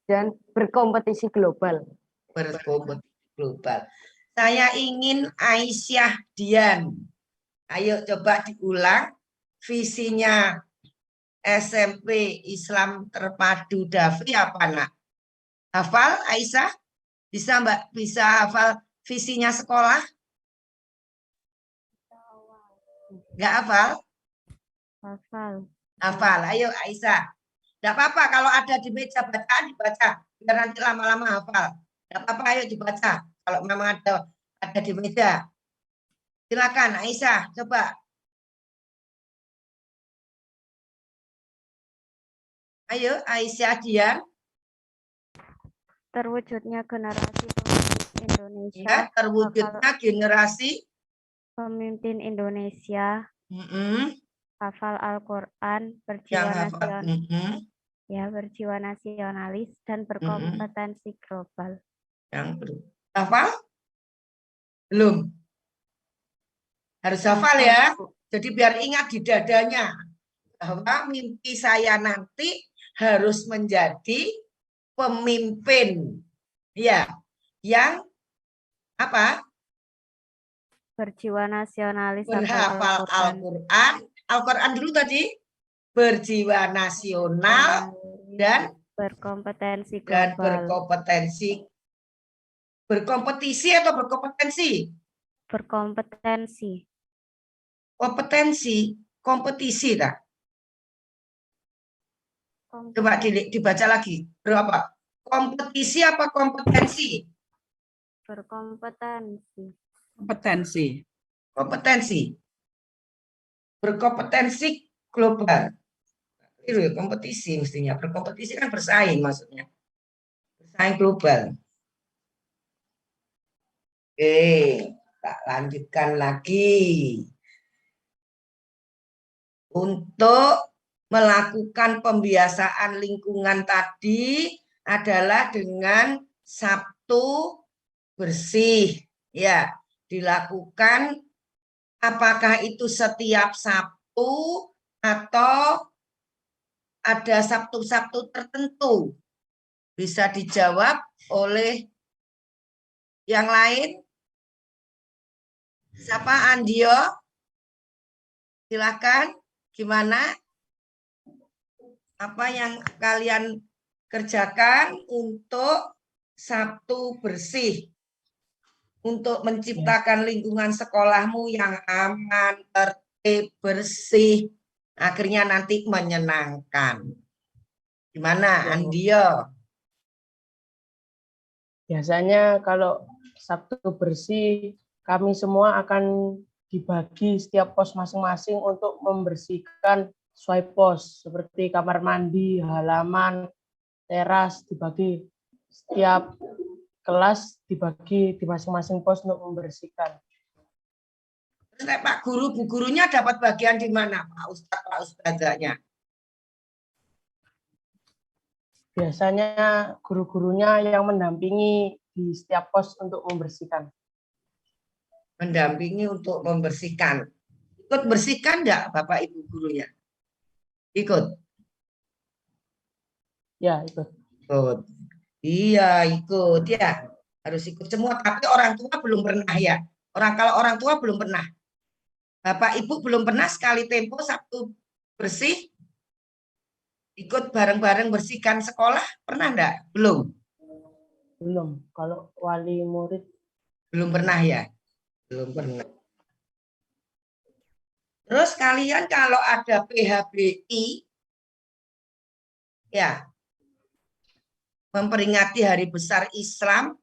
dan berkompetisi global. Berkompetisi global. Saya ingin Aisyah Dian. Ayo coba diulang visinya SMP Islam Terpadu Dafi apa, nak? Hafal Aisyah? Bisa Mbak? Bisa hafal visinya sekolah? Nggak hafal? Hafal. Hafal. Ayo Aisyah. Nggak apa-apa kalau ada di meja bacaan dibaca. Biar nanti lama-lama hafal. Nggak apa-apa, ayo dibaca. Kalau memang ada di meja. Silakan Aisyah, coba. Ayo Aisyah Dian. Terwujudnya generasi pemimpin Indonesia. Ya, terwujudnya generasi pemimpin Indonesia. Hafal Al-Quran, berjiwa berjiwa nasionalis dan berkompetensi global. Yang hafal? Belum. Harus hafal ya. Jadi biar ingat di dadanya bahwa mimpi saya nanti harus menjadi pemimpin. Ya, yang apa? Berjiwa nasionalis, berhafal Al-Quran. Al-Quran dulu tadi. Berjiwa nasional dan berkompetensi global. Berkompetisi atau berkompetensi? Berkompetensi. Kompetisi tak? Coba dibaca lagi. Berapa? Kompetisi apa kompetensi? Berkompetensi. Kompetensi. Berkompetensi global. Itu kompetisi mestinya. Berkompetisi kan bersaing maksudnya. Bersaing global. Oke, tak lanjutkan lagi. Untuk melakukan pembiasaan lingkungan tadi adalah dengan Sabtu bersih. Ya, dilakukan apakah itu setiap Sabtu atau ada Sabtu-Sabtu tertentu? Bisa dijawab oleh yang lain? Siapa? Andio? Silakan. Gimana? Apa yang kalian kerjakan untuk Sabtu bersih? Untuk menciptakan lingkungan sekolahmu yang aman, tertib, bersih. Akhirnya nanti menyenangkan. Gimana, Andio? Biasanya kalau Sabtu bersih, kami semua akan dibagi setiap pos masing-masing untuk membersihkan sesuai pos, seperti kamar mandi, halaman, teras, dibagi setiap kelas dibagi di masing-masing pos untuk membersihkan. Terus Pak Guru, Bu Gurunya dapat bagian di mana, Pak Ustadz, Pak Ustadzanya? Biasanya guru-gurunya yang mendampingi di setiap pos untuk membersihkan. Mendampingi untuk membersihkan. Ikut bersihkan enggak Bapak Ibu gurunya? Ikut? Ya, ikut. Ikut. Iya, ikut ya. Harus ikut semua, tapi orang tua belum pernah ya. Kalau orang tua belum pernah. Bapak Ibu belum pernah sekali tempo Sabtu bersih ikut bareng-bareng bersihkan sekolah, pernah enggak? Belum. Belum. Kalau wali murid belum pernah ya? Belum pernah. Terus kalian kalau ada PHBI Ya. Memperingati hari besar Islam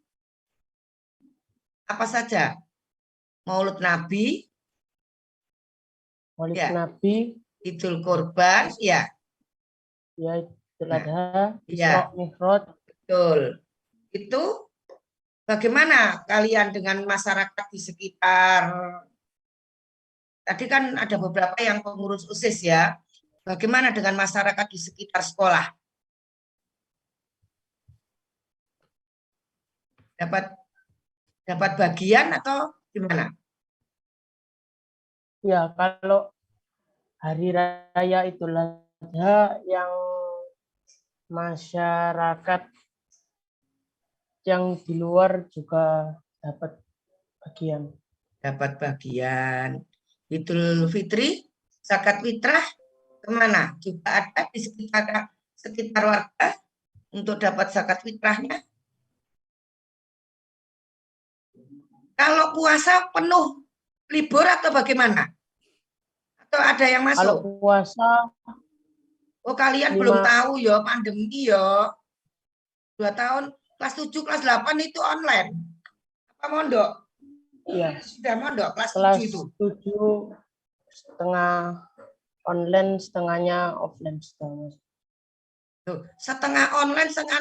apa saja? Maulud Nabi, Maulid ya. Nabi, Idul Kurban, ya. ya Idul Adha, Ya. Isra Mi'raj. Betul. Itu bagaimana kalian dengan masyarakat di sekitar? Tadi kan ada beberapa yang pengurus OSIS ya. Bagaimana dengan masyarakat di sekitar sekolah? Dapat bagian atau gimana? Ya, kalau hari raya Idul Adha yang masyarakat yang di luar juga dapat bagian. Dapat bagian. Idul Fitri, zakat fitrah kemana? Juga ada di sekitar warga untuk dapat zakat fitrahnya. Kalau puasa penuh libur atau bagaimana? Atau ada yang masuk? Kalau puasa, oh kalian belum tahu ya pandemi ya. 2 tahun kelas 7, kelas 8 itu online. Apa mondok? iya. Sudah mondok kelas 7 itu. 7 setengah online, setengahnya offline setengah. Setengah online, setengah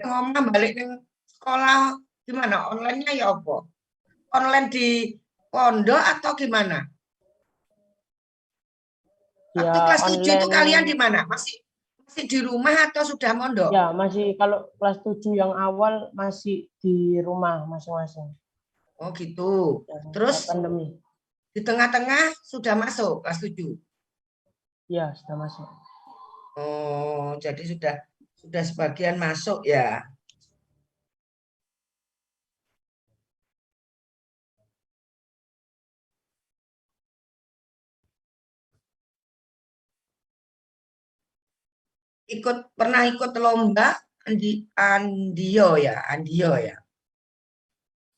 ngomong balik ke sekolah gimana? Online-nya ya apa? Online di pondok atau gimana? Waktu Ya, kelas 7 itu online. kalian di mana? Masih di rumah atau sudah mondok? Ya, masih kalau kelas 7 yang awal masih di rumah masing-masing. Oh gitu. Terus pandemi. Di tengah-tengah sudah masuk kelas 7? Ya, sudah masuk. Oh, jadi sudah sebagian masuk ya. Pernah ikut lomba Andio ya.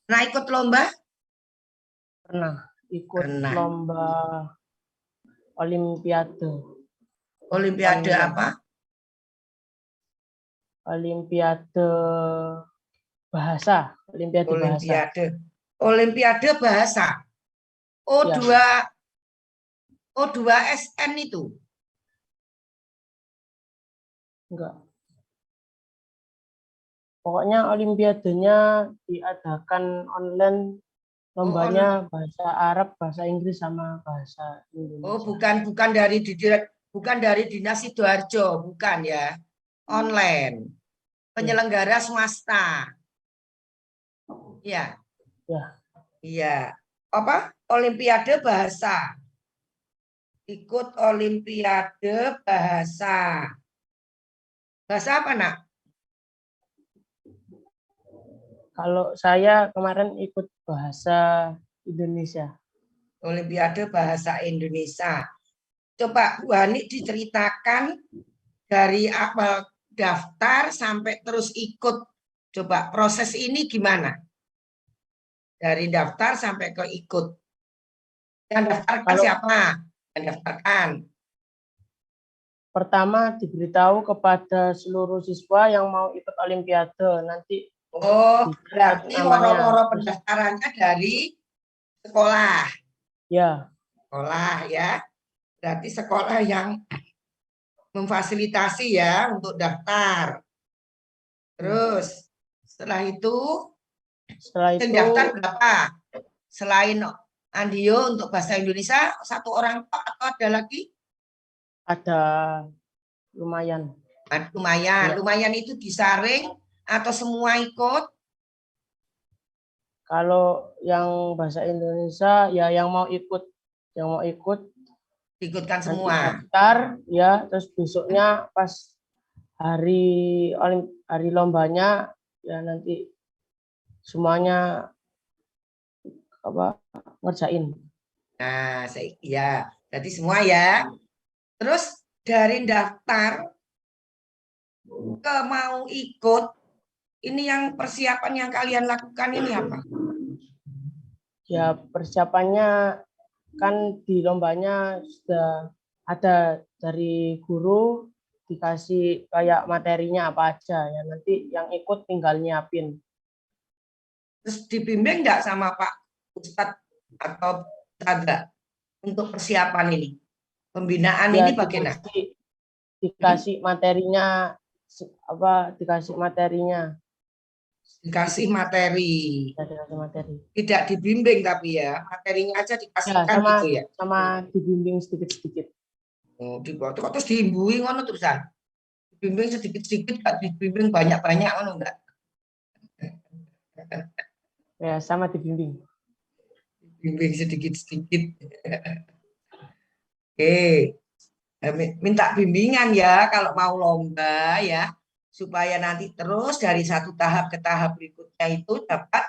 Pernah ikut lomba? Pernah ikut lomba Olimpiade. Olimpiade apa? Olimpiade bahasa. Olimpiade bahasa. O2 ya. O2SN itu? Enggak. Pokoknya olimpiadenya diadakan online, lombanya bahasa Arab, bahasa Inggris sama bahasa Indonesia. Oh, bukan dari Dinas Sidoarjo, bukan ya. Online. Penyelenggara swasta. Iya. Ya. Iya. Apa? Olimpiade bahasa. Ikut Olimpiade bahasa. Bahasa apa, Nak? Kalau saya kemarin ikut bahasa Indonesia. Olimpiade bahasa Indonesia. Coba Bu Hani diceritakan dari awal daftar sampai terus ikut. Coba proses ini gimana? Dari daftar sampai ke ikut. Yang daftarkan siapa? Yang daftarkan. Pertama diberitahu kepada seluruh siswa yang mau ikut Olimpiade. Nanti berarti orang-orang pendaftarannya dari sekolah. Ya. Sekolah ya. Berarti sekolah yang memfasilitasi ya untuk daftar. Terus setelah itu daftar berapa? Selain Andio untuk bahasa Indonesia 1 orang atau ada lagi? Ada lumayan. Lumayan itu disaring atau semua ikut? Kalau yang bahasa Indonesia ya yang mau ikut ikutkan semua. Daftar ya, terus besoknya pas hari lombanya ya nanti semuanya ngerjain. Nah, ya, berarti semua ya. Terus dari daftar ke mau ikut, ini yang persiapan yang kalian lakukan ini apa? Ya persiapannya kan di lombanya sudah ada dari guru, dikasih kayak materinya apa aja ya, nanti yang ikut tinggal nyiapin. Terus dibimbing nggak sama Pak Ustadz atau Ustadzah untuk persiapan ini? Pembinaan Ya ini bagaimana? dikasih materinya dikasih materinya. Dikasih materi. Dikasih materi. Tidak dibimbing tapi ya, materinya aja dikasihkan sama, gitu ya. Sama dibimbing sedikit-sedikit. Oh, terus diimbui ngono terusan. Dibimbing sedikit-sedikit, gak dibimbing banyak-banyak ngono enggak? Ya, sama dibimbing. Dibimbing sedikit-sedikit. Oke. Minta bimbingan ya kalau mau lomba ya, supaya nanti terus dari satu tahap ke tahap berikutnya itu dapat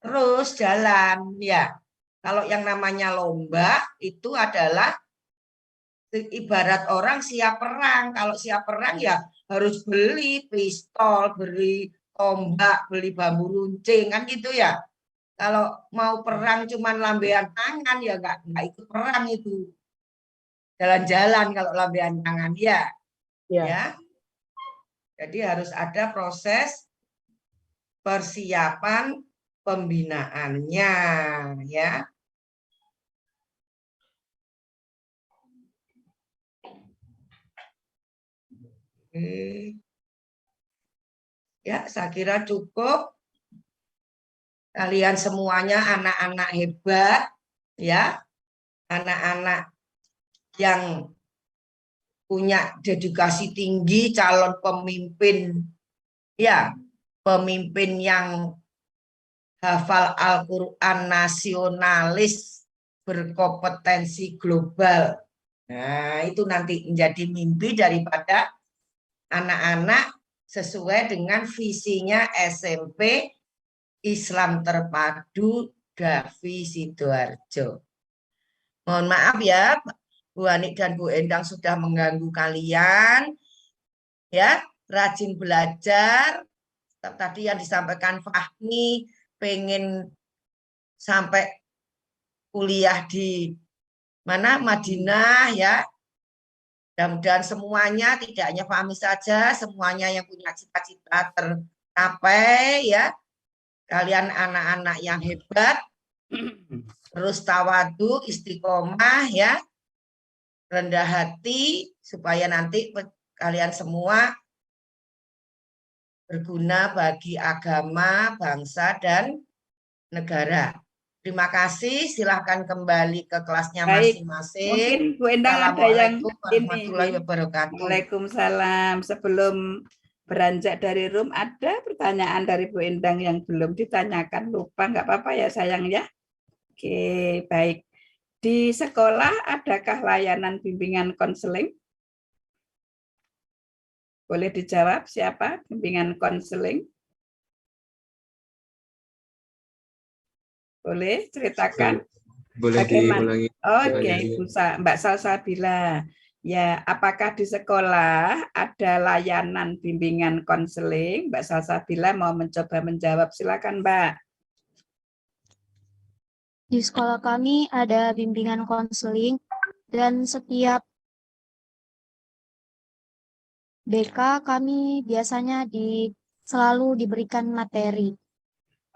terus jalan ya. Kalau yang namanya lomba itu adalah ibarat orang siap perang. Kalau siap perang ya harus beli pistol, beli tombak, beli bambu runcing kan gitu ya. Kalau mau perang cuman lambean tangan ya nggak ikut perang itu. Jalan-jalan kalau lambean tangan ya. Ya. Jadi harus ada proses persiapan pembinaannya ya. Ya, saya kira cukup. Kalian semuanya anak-anak hebat ya. Anak-anak yang punya dedikasi tinggi, calon pemimpin ya, pemimpin yang hafal Al-Quran, nasionalis, berkompetensi global. Nah, itu nanti menjadi mimpi daripada anak-anak sesuai dengan visinya SMP Islam Terpadu Davi Sidoarjo. Mohon maaf ya, Bu Anik dan Bu Endang sudah mengganggu kalian. Ya, rajin belajar. Tadi yang disampaikan Fahmi, pengen sampai kuliah di mana Madinah ya. Mudah-mudahan semuanya, tidak hanya Fahmi saja, semuanya yang punya cita-cita tercapai ya. Kalian anak-anak yang hebat, terus tawadu, istiqomah ya, rendah hati, supaya nanti kalian semua berguna bagi agama, bangsa, dan negara. Terima kasih, silahkan kembali ke kelasnya masing-masing. Mungkin Bu Endang ada yang Assalamualaikum warahmatullahi wabarakatuh. Waalaikumsalam. Sebelum beranjak dari room, ada pertanyaan dari Bu Endang yang belum ditanyakan, lupa, nggak apa-apa ya sayang ya. Oke, baik. Di sekolah adakah layanan bimbingan konseling? Boleh dijawab siapa? Bimbingan konseling? Boleh ceritakan? Boleh diulangi. Oke, Mbak Salsabila. Ya, apakah di sekolah ada layanan bimbingan konseling? Mbak Salsabila mau mencoba menjawab, silakan Mbak. Di sekolah kami ada bimbingan konseling dan setiap BK kami biasanya selalu diberikan materi.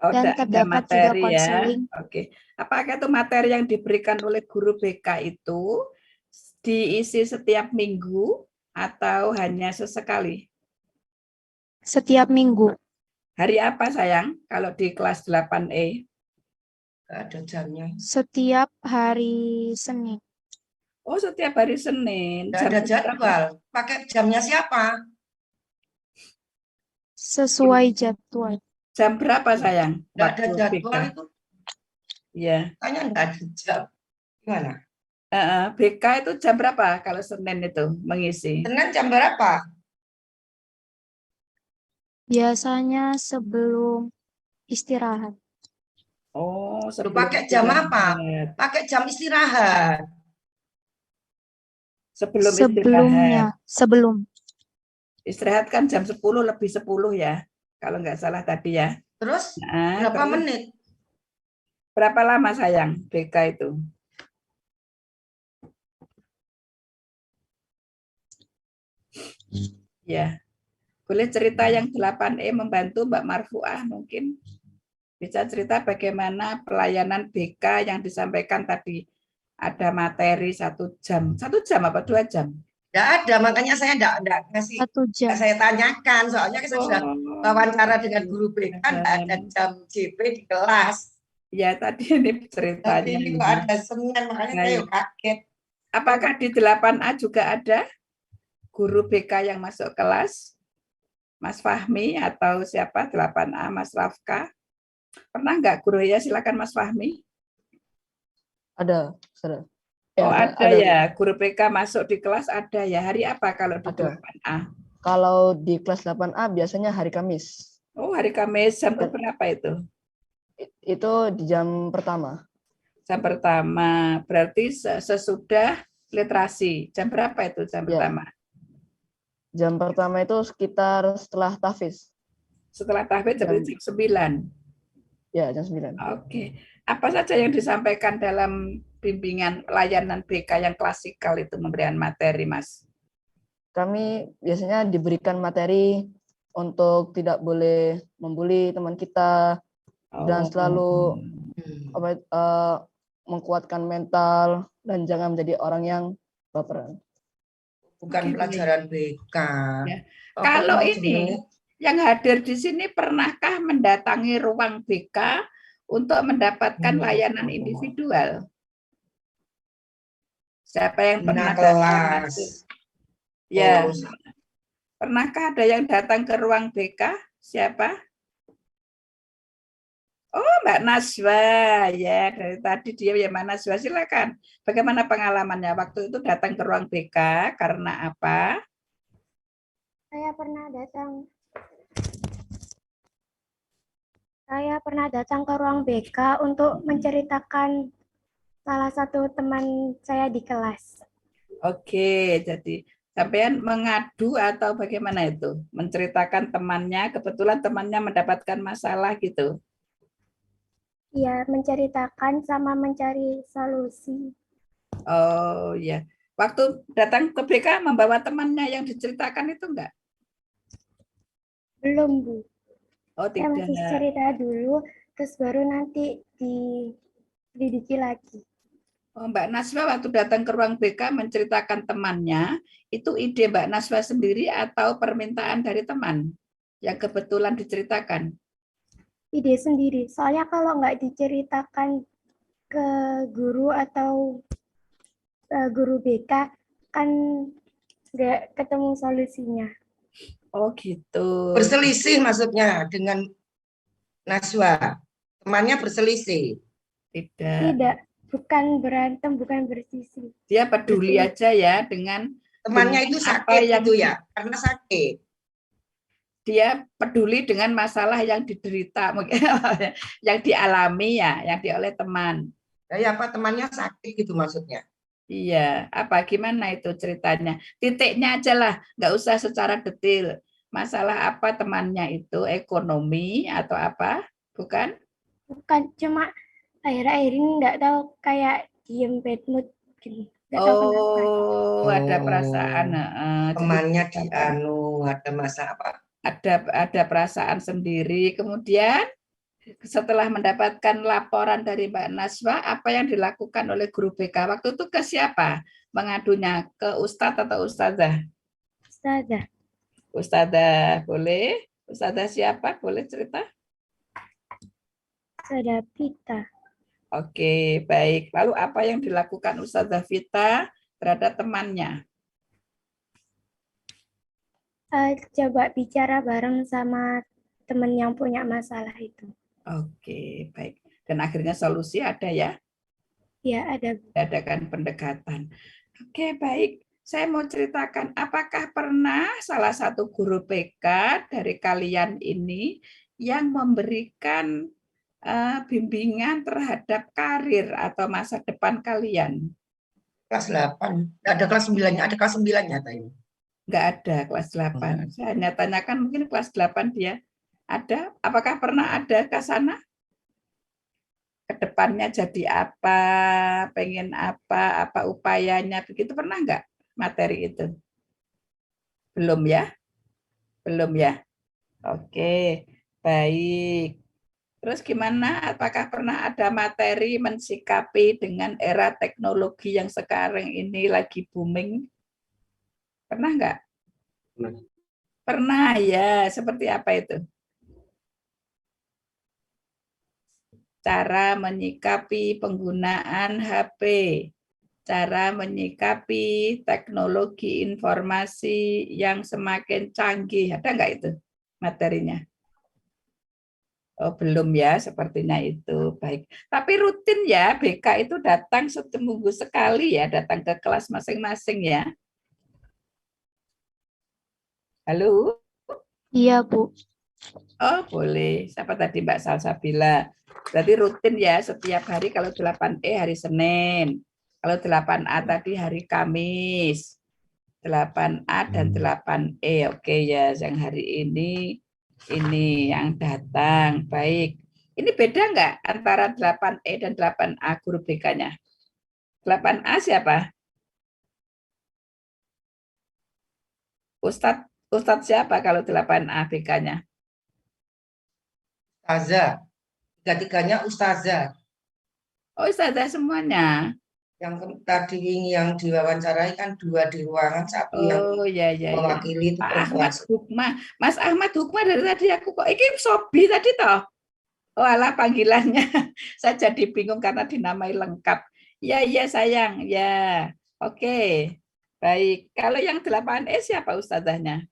Dan terdapat juga konseling. Ya. Oke. Apakah itu materi yang diberikan oleh guru BK itu diisi setiap minggu atau hanya sesekali? Setiap minggu. Hari apa sayang kalau di kelas 8E? Ada jamnya. Setiap hari Senin. Oh, setiap hari Senin. Nggak ada jadwal. Pakai jamnya siapa? Sesuai jadwal. Jam berapa sayang? Nggak ada jadwal BK. Itu. Iya. Kayaknya nggak ada jam. Gimana? BK itu jam berapa kalau Senin itu mengisi? Senin jam berapa? Biasanya sebelum istirahat. Oh, pakai jam apa? Pakai jam istirahat. Sebelumnya, sebelum. Istirahat kan jam 10 lebih 10 ya, kalau nggak salah tadi ya. Terus berapa menit? Berapa lama sayang BK itu? Ya, boleh cerita yang 8E membantu Mbak Marfuah mungkin. Bisa cerita bagaimana pelayanan BK yang disampaikan tadi. Ada materi 1 jam. 1 jam apa 2 jam? Nggak ada, makanya saya nggak ngasih, 1 jam. nggak saya tanyakan, soalnya saya sudah wawancara dengan guru BK, nggak ada jam JP di kelas. Ya, tadi ini Tapi ceritanya. ini kok ada seminar, makanya saya kaget. Apakah di 8A juga ada guru BK yang masuk kelas? Mas Fahmi atau siapa 8A, Mas Rafka? Pernah nggak guru ya? Silakan Mas Fahmi. Ada. Oh, ada ya, guru BK masuk di kelas ada ya. Hari apa kalau di 8A? Kalau di kelas 8A biasanya hari Kamis. Oh, hari Kamis jam berapa itu? Itu di jam pertama. Jam pertama, berarti sesudah literasi. Jam berapa itu jam pertama? Jam pertama itu sekitar setelah tahfiz. Setelah tahfiz jam 9. Ya, jam 9. Oke. Apa saja yang disampaikan dalam bimbingan layanan BK yang klasikal itu memberikan materi, Mas? Kami biasanya diberikan materi untuk tidak boleh membuli teman kita dan selalu menguatkan mental dan jangan menjadi orang yang baperan. Bukan pelajaran BK. Ya. Kalau ini yang hadir di sini pernahkah mendatangi ruang BK untuk mendapatkan layanan individual? Siapa yang pernah datang? Ya. Pernahkah ada yang datang ke ruang BK? Siapa? Oh, Mbak Naswa, ya dari tadi dia ya Mbak Naswa, silakan. Bagaimana pengalamannya waktu itu datang ke ruang BK karena apa? Saya pernah datang ke ruang BK untuk menceritakan salah satu teman saya di kelas. Oke, jadi sampean mengadu atau bagaimana itu? Menceritakan temannya, kebetulan temannya mendapatkan masalah gitu. Iya, menceritakan sama mencari solusi. Oh ya, waktu datang ke BK membawa temannya yang diceritakan itu enggak? Belum, Bu. Oh, saya tidak. masih cerita dulu, terus baru nanti diselidiki lagi. Oh, Mbak Naswa waktu datang ke ruang BK menceritakan temannya, itu ide Mbak Naswa sendiri atau permintaan dari teman yang kebetulan diceritakan? Ide sendiri, soalnya kalau nggak diceritakan ke guru atau guru BK, kan nggak ketemu solusinya. Oh gitu. Berselisih maksudnya dengan Naswa. Temannya berselisih. Tidak, bukan berantem, bukan bersisi. Dia peduli aja ya dengan temannya itu sakit gitu ya, karena sakit. Dia peduli dengan masalah yang diderita, mungkin yang dialami ya, yang dioleh teman. Ya apa temannya sakit gitu maksudnya? Iya, apa gimana itu ceritanya? Titiknya aja lah, nggak usah secara detail. Masalah apa temannya itu, ekonomi atau apa? Bukan? Bukan, cuma akhir-akhir ini nggak tahu kayak diem bad mood gitu. Oh, ada perasaan. Temannya ada masa apa? Ada perasaan sendiri. Kemudian setelah mendapatkan laporan dari Mbak Naswa, apa yang dilakukan oleh guru BK? Waktu itu ke siapa mengadunya? Ke Ustadz atau Ustazah? Ustazah. Ustazah, boleh? Ustazah siapa? Boleh cerita? Ustazah Vita. Oke, baik. Lalu apa yang dilakukan Ustazah Vita terhadap temannya? Coba bicara bareng sama teman yang punya masalah itu. Oke, baik. Dan akhirnya solusi ada ya? Ya, ada. Adakan pendekatan. Oke, baik. Saya mau ceritakan, apakah pernah salah satu guru PK dari kalian ini yang memberikan bimbingan terhadap karir atau masa depan kalian? Kelas 8. Ada kelas 9-nya, ada kelas 9-nya tadi. Enggak ada kelas 8. Saya hanya tanyakan mungkin kelas 8 dia ada. Apakah pernah ada ke sana? Kedepannya jadi apa, pengen apa upayanya, begitu pernah enggak materi itu? Belum ya? Belum ya? Oke, baik. Terus gimana? Apakah pernah ada materi mensikapi dengan era teknologi yang sekarang ini lagi booming? Pernah nggak? Pernah. Pernah ya. Seperti apa itu? Cara menyikapi penggunaan HP, cara menyikapi teknologi informasi yang semakin canggih. Ada nggak itu materinya? Oh, belum ya, sepertinya itu. Baik. Tapi rutin ya, BK itu datang seminggu sekali ya, datang ke kelas masing-masing ya. Halo? Iya, Bu. Oh, boleh. Siapa tadi Mbak Salsabila? Berarti rutin ya, setiap hari. Kalau 8E hari Senin. Kalau 8A tadi hari Kamis. 8A dan 8E. Oke ya, yang hari ini yang datang. Baik. Ini beda nggak antara 8E dan 8A guru BK-nya? 8A siapa? Ustadz siapa kalau 8A BK-nya? Ustazah. Tiga-tiganya ustazah. Oh, ustazah semuanya. Yang tadi yang diwawancarai kan 2 di ruangan, 1 yang ya. mewakili itu Pak perempuan. Ahmad Hukmah. Mas Ahmad Hukmah dari tadi aku kok ini Sobi tadi toh. Oh alah panggilannya. Saya jadi bingung karena dinamai lengkap. Ya sayang. Ya. Oke. Baik. Kalau yang 8E siapa ustazahnya?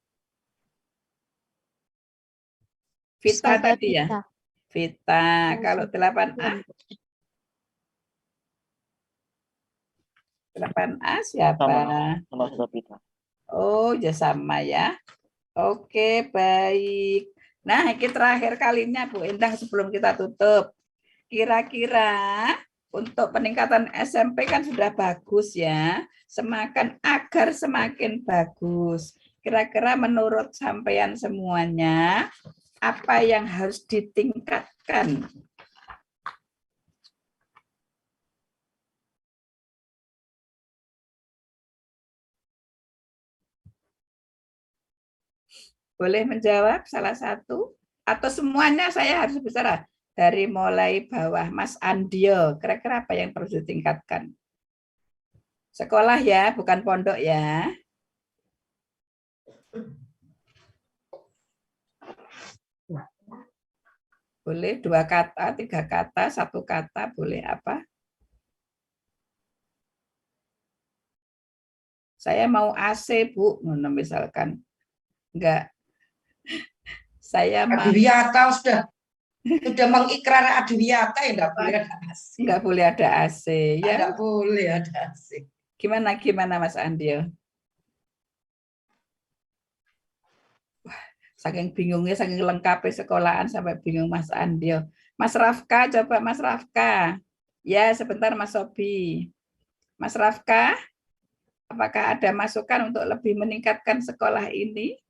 Vita Ustazah tadi ya? Vita. Vita. Kalau 8A? 8A siapa? Sama Ustazah Vita. Oh, ya sama ya. Oke, baik. Nah, ini terakhir kalinya Bu Endang sebelum kita tutup. Kira-kira untuk peningkatan SMP kan sudah bagus ya. Agar semakin bagus. Kira-kira menurut sampean semuanya, apa yang harus ditingkatkan? Boleh menjawab salah satu? Atau semuanya saya harus bicara? Dari mulai bawah, Mas Andio, kira-kira apa yang perlu ditingkatkan? Sekolah ya, bukan pondok ya. Boleh 2 kata, 3 kata, 1 kata, boleh apa? Saya mau AC, Bu, misalkan. Enggak. Saya mau Adiwiyata sudah mengikrar Adiwiyata ya enggak boleh ada AC. Enggak boleh ada AC ya. Enggak boleh ada AC. Gimana Mas Andio? Saking bingungnya, saking lengkapnya sekolahan sampai bingung Mas Andio. Mas Rafka, coba Mas Rafka. Ya, sebentar Mas Sobi. Mas Rafka, apakah ada masukan untuk lebih meningkatkan sekolah ini?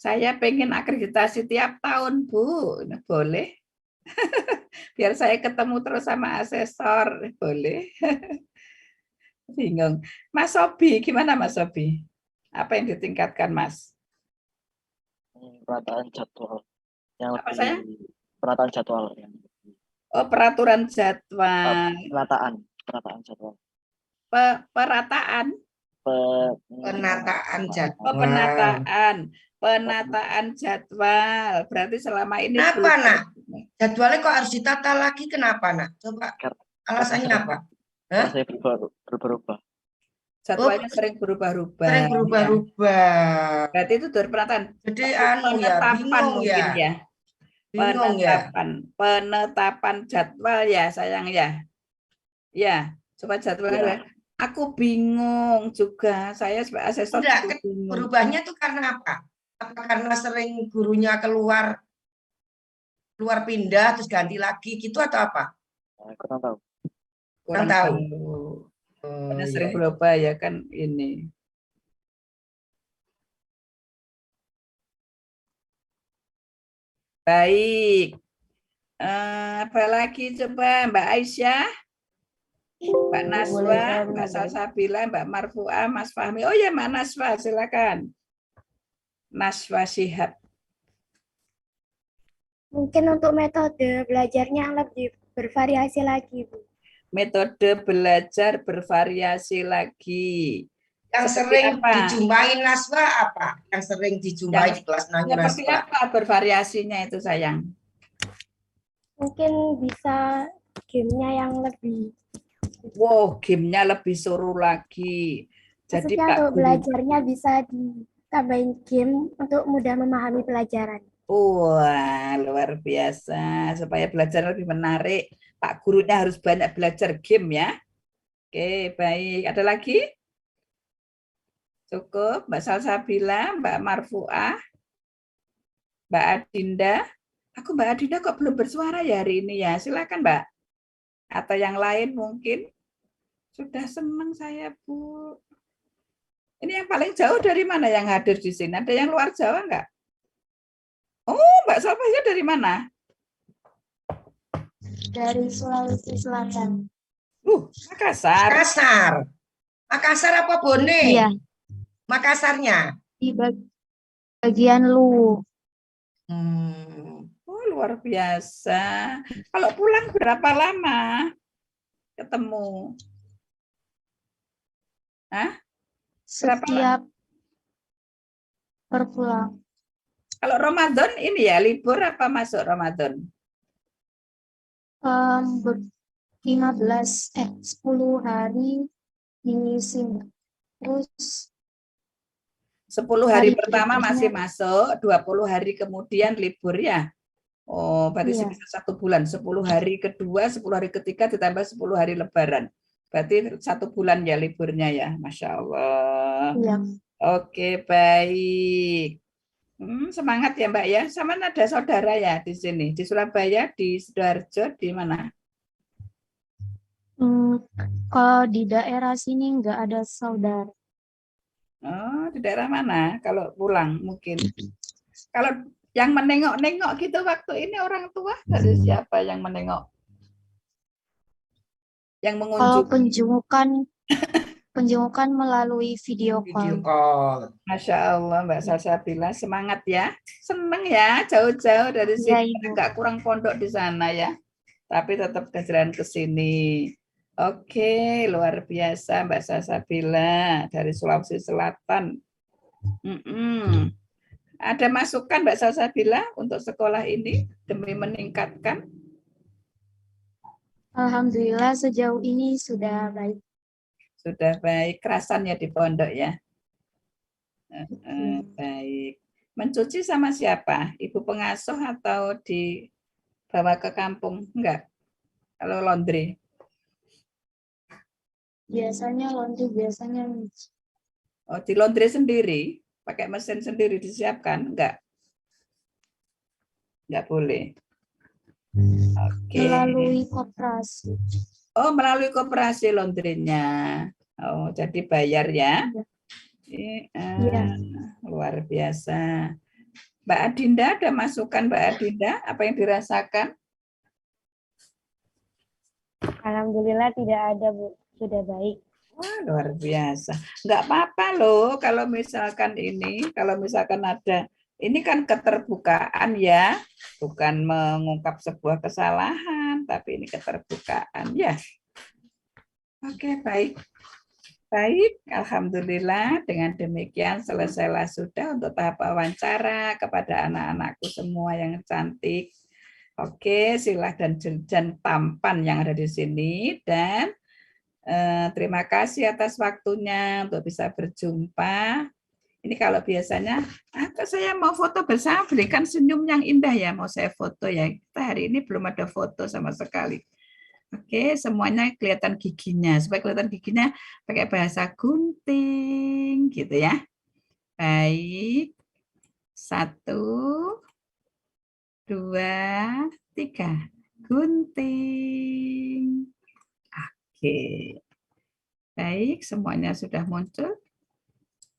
Saya pengen akreditasi tiap tahun, Bu. Boleh? Biar saya ketemu terus sama asesor. Boleh? Bingung. Mas Sobi, gimana Mas Sobi? Apa yang ditingkatkan, Mas? Perataan jadwal. Yang apa saya? Perataan jadwal. Oh, peraturan jadwal. Perataan jadwal. Perataan? Penataan jadwal. Oh, penataan jadwal. Berarti selama ini kenapa, Nak? Jadwalnya kok harus ditata lagi? Kenapa, Nak? Coba alasannya apa? Saya berubah-ubah. Jadwalnya sering berubah-ubah. Sering berubah-ubah. Ya. Berarti itu dari penataan. Jadi penetapan mungkin ya. Penetapan jadwal ya, sayang ya. Ya, coba jadwalnya. Aku bingung juga. Saya sebagai asesor bingung. Berubahnya itu karena apa? Apa karena sering gurunya keluar pindah terus ganti lagi gitu atau apa? Kurang tahu. Kurang tahu. Karena sering berubah ya kan ini. Baik. Apa lagi coba Mbak Aisyah? Mbak Naswa, Mbak Salsabila, Mbak Marfuah, Mas Fahmi. Oh ya, Mbak Naswa, silakan. Naswa Shihab. Mungkin untuk metode belajarnya lebih bervariasi lagi, Bu. Metode belajar bervariasi lagi. Yang sering dijumpai Naswa apa? Yang sering dijumpai di kelas nanya Seperti Naswa. apa bervariasinya itu sayang? Mungkin bisa gamenya yang lebih. Wow, gamenya lebih seru lagi. Jadi Maksudnya Pak untuk Guru. belajarnya bisa ditambahin game untuk mudah memahami pelajaran. Wah, luar biasa. Supaya belajar lebih menarik, Pak gurunya harus banyak belajar game ya. Oke, baik. Ada lagi? Cukup, Mbak Salsabila, Mbak Marfuah, Mbak Adinda. Mbak Adinda kok belum bersuara ya hari ini ya? Silakan Mbak. Atau yang lain mungkin. Sudah senang saya, Bu. Ini yang paling jauh dari mana yang hadir di sini? Ada yang luar Jawa enggak? Oh, Mbak Salvahnya dari mana? Dari Sulawesi Selatan. Makassar. Makassar apa Bone? Iya. Makassarnya? Di bagian Luwu. Oh, luar biasa. Kalau pulang berapa lama ketemu? Hah? Setiap berpulang. Kalau Ramadan ini ya libur apa masuk Ramadan? 10 hari di sini. Terus 10 hari hari pertama berikutnya- masih masuk, 20 hari kemudian libur ya. Oh, berarti Iya. bisa 1 bulan. 10 hari kedua, 10 hari ketiga ditambah 10 hari lebaran. Berarti 1 bulan ya liburnya ya. Masya Allah. Iya. Oke, baik. Semangat ya Mbak ya. Sama ada saudara ya di sini. Di Surabaya, di Sidoarjo, di mana? Kalau di daerah sini nggak ada saudara. Oh, di daerah mana? Kalau pulang mungkin. Kalau yang menengok-nengok gitu waktu ini orang tua dari siapa yang menengok? Yang Kalau mengunjungi? penjungukan melalui video call. Masya Allah Mbak Salsabila, semangat ya. Seneng ya jauh-jauh dari Iya, sini. Ibu. Nggak kurang pondok di sana ya. Tapi tetap kejalan ke sini. Oke, luar biasa Mbak Salsabila dari Sulawesi Selatan. Ada masukan Mbak Salsabila untuk sekolah ini demi meningkatkan? Alhamdulillah sejauh ini sudah baik. Sudah baik, kerasan ya di pondok ya. Baik. Mencuci sama siapa? Ibu pengasuh atau dibawa ke kampung? Enggak. Kalau laundry. Biasanya laundry, biasanya Oh, di laundry sendiri? Pakai mesin sendiri disiapkan? Enggak. Enggak boleh. Oke. melalui koperasi. Oh, melalui koperasi laundrynya. Oh, jadi bayar ya? Iya. Luar biasa. Mbak Adinda, ada masukan Mbak Adinda? Apa yang dirasakan? Alhamdulillah tidak ada, Bu. Sudah baik. Wah, luar biasa. Enggak apa-apa loh kalau misalkan ada. Ini kan keterbukaan ya, bukan mengungkap sebuah kesalahan, tapi ini keterbukaan ya. Oke, baik. Baik, alhamdulillah dengan demikian selesailah sudah untuk tahap wawancara kepada anak-anakku semua yang cantik. Oke, silahkan dan tampan yang ada di sini dan terima kasih atas waktunya untuk bisa berjumpa. Ini kalau biasanya saya mau foto bersama, berikan senyum yang indah ya, mau saya foto ya. Kita hari ini belum ada foto sama sekali. Oke, semuanya kelihatan giginya. Supaya kelihatan giginya pakai bahasa gunting gitu ya. Baik. 1, 2, 3. Gunting. Oke. Baik, semuanya sudah muncul.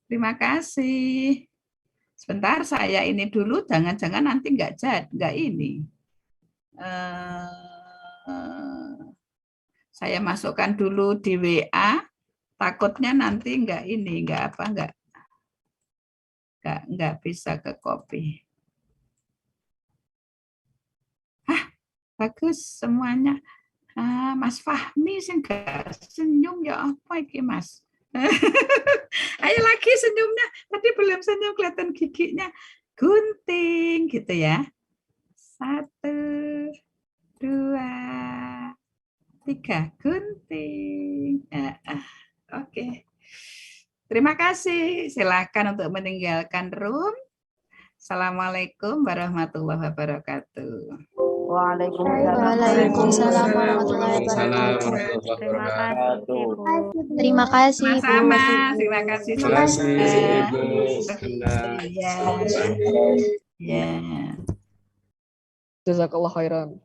Terima kasih. Sebentar saya ini dulu, jangan-jangan nanti nggak ini. Saya masukkan dulu di WA, takutnya nanti nggak nggak bisa ke kopi. Bagus semuanya. Mas Fahmi sih nggak senyum ya apa iki Mas? Ayo lagi senyumnya. Tadi belum senyum kelihatan giginya. Gunting gitu ya. 1, 2, 3 gunting. Oke. Terima kasih. Silakan untuk meninggalkan room. Assalamualaikum warahmatullahi wabarakatuh. Waalaikumsalam warahmatullahi wabarakatuh. Terima kasih, Bu. Terima kasih, Bu. Sama-sama. Terima kasih. Terima kasih, Ibu. Ya. Jazakallah khairan.